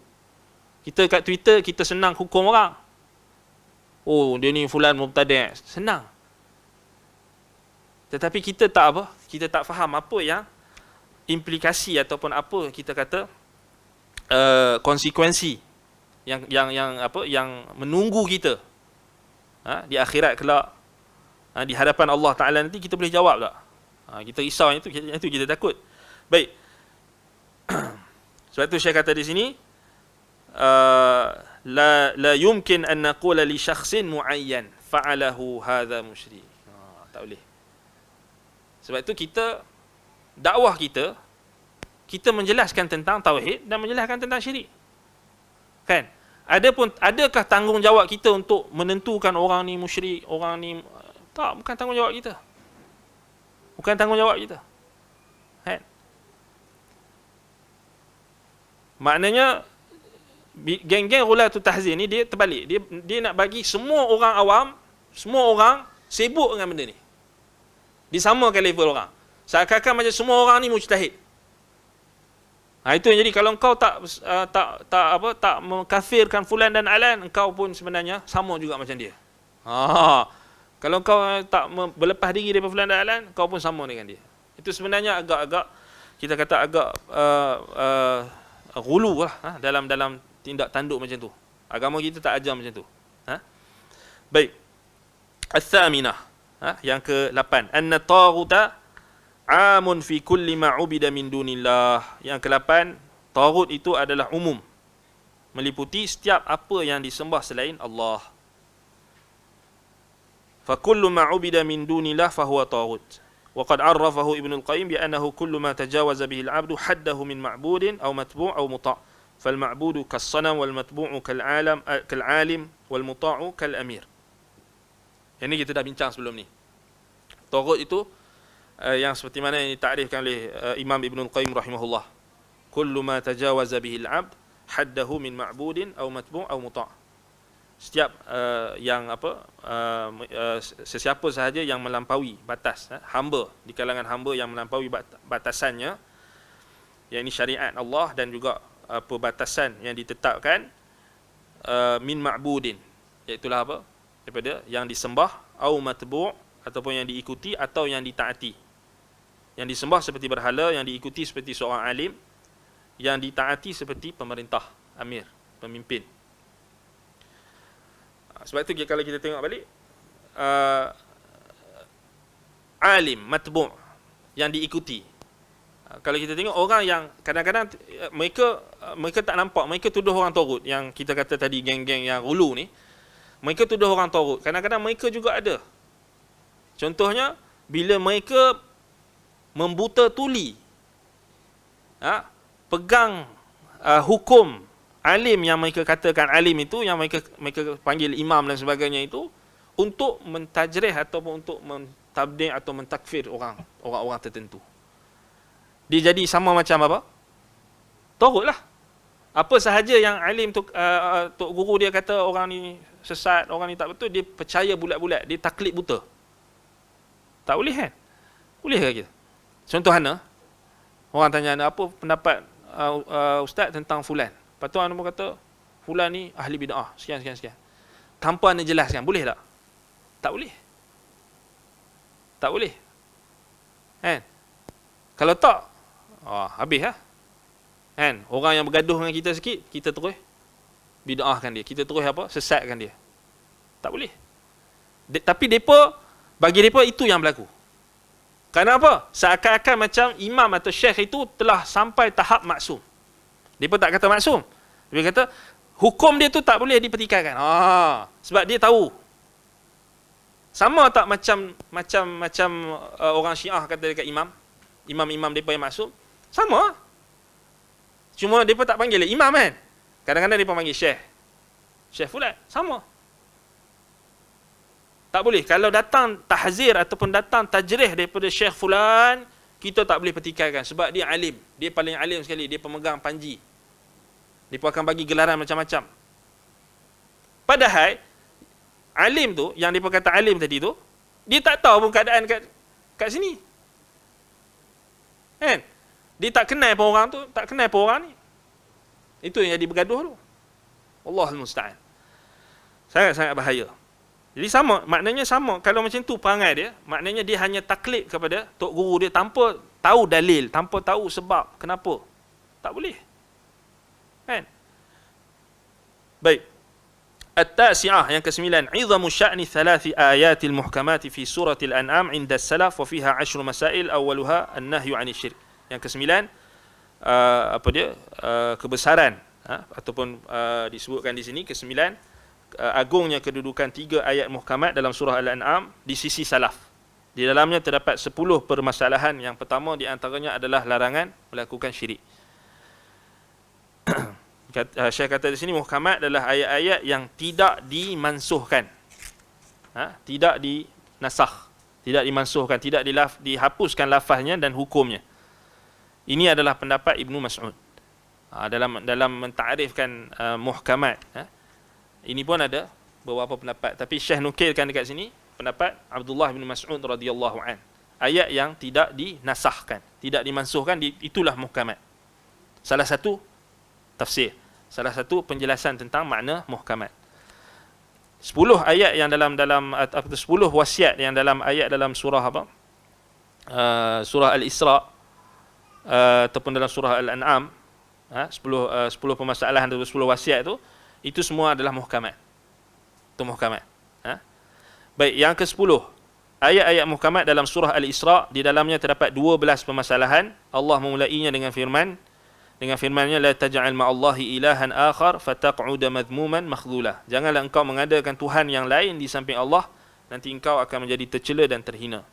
Kita kat Twitter kita senang hukum orang. Oh, dia ni fulan mubtadi'. Senang. Tetapi kita tak faham apa yang implikasi ataupun apa kita kata konsekuensi yang menunggu kita di akhirat kelak, di hadapan Allah Taala nanti kita boleh jawab tak? Kita risau itu kita takut. Baik. Sebab itu saya kata di sini la yumkin an naqula li syakhsin muayyan fa'alahu hadha musyrik. Tak boleh. Sebab itu dakwah kita menjelaskan tentang tauhid dan menjelaskan tentang syirik. Kan? Adakah tanggungjawab kita untuk menentukan orang ni musyrik, orang ni tak, bukan tanggungjawab kita. Bukan tanggungjawab kita. Kan? Maknanya geng-geng Ghulatul Tahzir ni dia terbalik. Dia nak bagi semua orang awam, semua orang sibuk dengan benda ni. Disamakan level orang. Seakan-akan macam semua orang ni mujtahid. Itu yang jadi kalau engkau tak mengkafirkan fulan dan alan, engkau pun sebenarnya sama juga macam dia. Kalau engkau tak berlepas diri daripada fulan dan alan, engkau pun sama dengan dia. Itu sebenarnya agak-agak kita kata agak ghulu lah dalam tindak tanduk macam tu. Agama kita tak ajar macam tu. Baik. As-saminah, yang ke-8, anna taghuta amun fi kulli ma ubida min dunillah. Yang ke-8, taghut itu adalah umum, meliputi setiap apa yang disembah selain Allah. Fa kullu ma ubida min dunillah fa huwa taghut. وقد عرفه ابن القيم بأنه كل ما تجاوز به العبد حده من معبود أو متبوع أو مطاع فالمعبود كالصنم والمتبوع كالعالم والمطاع كالأمير. Ini kita dah bincang sebelum ni. Taghut itu yang seperti mana yang ditarifkan oleh Imam Ibn Qayyim rahimahullah. Kullu ma tajawaza bihi al-'abd haddahu min ma'budin aw matbu' aw muta'. Setiap yang sesiapa sahaja yang melampaui batas, hamba di kalangan hamba yang melampaui batasannya, yakni syariat Allah dan juga batasan yang ditetapkan min ma'budin, iaitu apa? Daripada yang disembah, au matbu' ataupun yang diikuti atau yang ditaati. Yang disembah seperti berhala, yang diikuti seperti seorang alim, yang ditaati seperti pemerintah, amir, pemimpin. Sebab itu kalau kita tengok balik, alim, matbu' yang diikuti. Kalau kita tengok orang yang kadang-kadang mereka tak nampak, mereka tuduh orang Taghut, yang kita kata tadi geng-geng yang hulu ni, mereka tuduh orang Taghut. Kadang-kadang mereka juga ada. Contohnya, bila mereka membuta tuli, pegang hukum alim yang mereka katakan alim itu, yang mereka panggil imam dan sebagainya itu, untuk mentajrih ataupun untuk mentabdi' atau mentakfir orang-orang tertentu. Dia jadi sama macam apa? Taghut lah. Apa sahaja yang alim tu, tok guru dia kata orang ni sesat, orang ni tak betul, dia percaya bulat-bulat, dia taklid buta. Tak boleh kan? Boleh ke kita? Contoh Hana, orang tanya Hana, apa pendapat ustaz tentang fulan? Lepas tu Hana pun kata, fulan ni ahli bid'ah, sekian. Tanpa Hana jelaskan, boleh tak? Tak boleh. Tak boleh. Kan? Kalau tak, habis lah. Kan? Orang yang bergaduh dengan kita sikit, kita terus bid'ahkan dia. Kita terus sesatkan dia. Tak boleh. Tapi bagi mereka itu yang berlaku. Kenapa? Seakan-akan macam imam atau syekh itu telah sampai tahap maksum. Mereka tak kata maksum. Dia kata hukum dia tu tak boleh dipertikaikan. Sebab dia tahu. Sama tak macam orang Syiah kata dekat imam-imam mereka yang maksum? Sama. Cuma mereka tak panggil imam kan. Kadang-kadang mereka panggil syekh. Syekh fulan. Sama. Tak boleh. Kalau datang tahzir ataupun datang tajrih daripada syekh fulan, kita tak boleh pertikaikan. Sebab dia alim. Dia paling alim sekali. Dia pemegang panji. Dia akan bagi gelaran macam-macam. Padahal, alim tu, yang dia kata alim tadi tu, dia tak tahu pun keadaan kat sini. Kan? Dia tak kenal pun orang tu, tak kenal pun orang ni. Itu yang jadi bergaduh tu. Allahul musta'an. Sangat-sangat bahaya. Jadi maknanya sama. Kalau macam tu perangai dia, maknanya dia hanya taklid kepada tok guru dia tanpa tahu dalil, tanpa tahu sebab kenapa. Tak boleh. Kan? Baik. At-tasi'ah yang ke-9, 'idhamu sya'ni thalathi ayatil muhkamati fi suratil an'am 'inda as-salaf wa fiha 10 masail awwaluha an-nahyu 'anil syirk. Yang ke-9, kebesaran ataupun disebutkan di sini ke-9, agungnya kedudukan 3 ayat muhkamat dalam surah Al-An'am di sisi salaf. Di dalamnya terdapat 10 permasalahan. Yang pertama di antaranya adalah larangan melakukan syirik. Syekh kata di sini muhkamat adalah ayat-ayat yang tidak dimansuhkan. Tidak dinasakh, tidak dimansuhkan, tidak dihapuskan lafaznya dan hukumnya. Ini adalah pendapat Ibnu Mas'ud. Dalam mentarifkan muhkamat. Ini pun ada beberapa pendapat. Tapi Syekh nukilkan dekat sini pendapat Abdullah bin Mas'ud radhiyallahu an. Ayat yang tidak dinasahkan, tidak dimansuhkan, itulah muhkamat. Salah satu tafsir, salah satu penjelasan tentang makna muhkamat. 10 ayat yang dalam 10 wasiat yang dalam ayat dalam surah surah Al-Isra ataupun dalam surah Al-An'am, 10 permasalahan atau 10 wasiat itu semua adalah muhkamat. Itu muhkamat. Baik, yang ke-10, ayat-ayat muhkamat dalam surah Al-Isra, di dalamnya terdapat 12 permasalahan. Allah memulainya dengan firman-Nya, la taj'al ma'allahi ilahan akhar fataq'uda madhmuman makhdhula. Janganlah engkau mengadakan tuhan yang lain di samping Allah, nanti engkau akan menjadi tercela dan terhina.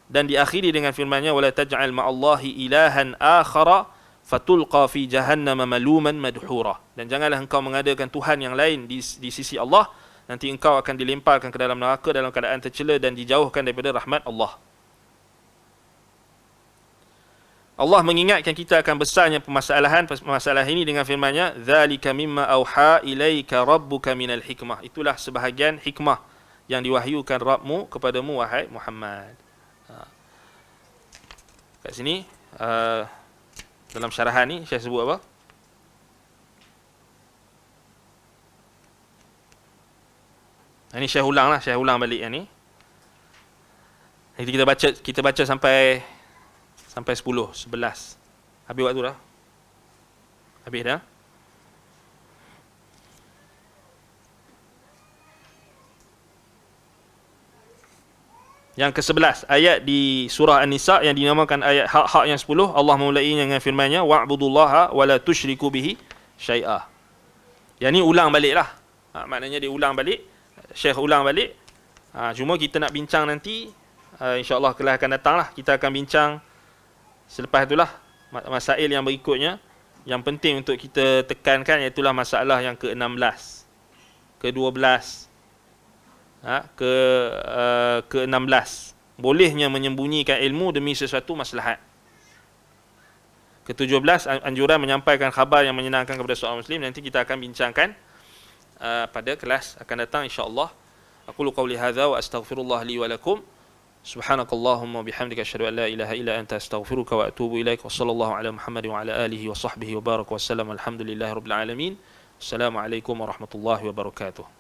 Dan diakhiri dengan firman-Nya wala taj'al ma'allahi ilahan akhara fatulqa fi jahannam maluman madhura. Dan janganlah engkau mengadakan tuhan yang lain di sisi Allah, nanti engkau akan dilemparkan ke dalam neraka dalam keadaan tercela dan dijauhkan daripada rahmat Allah. Allah mengingatkan kita akan besarnya masalah ini dengan firman-Nya dzalika mimma auha ilaika rabbuka minal hikmah. Itulah sebahagian hikmah yang diwahyukan Rabbmu kepadamu wahai Muhammad. Kat sini dalam syarahan ni Syekh sebut apa? Ini Syekh ulang lah, Syekh ulang balik yang ni. Jadi kita baca sampai 10, 11. Habis waktu dah? Habis dah? Yang ke-11, ayat di surah An-Nisa yang dinamakan ayat hak-hak yang 10, Allah memulainya dengan firman-Nya wa'budullaha wa la tusyriku bihi syai'a. Yang ni ulang baliklah. Maknanya dia ulang balik, Syekh ulang balik. Cuma kita nak bincang nanti, insya-Allah kelas akan datanglah kita akan bincang selepas itulah masail yang berikutnya. Yang penting untuk kita tekankan iaitu masalah yang ke-16, ke-12, ke-16. Bolehnya menyembunyikan ilmu demi sesuatu maslahat. Ke-17, anjuran menyampaikan khabar yang menyenangkan kepada seorang Muslim. Nanti kita akan bincangkan pada kelas akan datang insya-Allah. Aqulu qawli hadza wa astaghfirullah li wa lakum. Subhanakallahumma bihamdika asyhadu an la ilaha illa anta astaghfiruka wa atubu ilaik. Wa sallallahu ala Muhammadin wa ala alihi wa sahbihi wa baraka wa sallam. Alhamdulillahirabbil alamin. Assalamualaikum warahmatullahi wabarakatuh.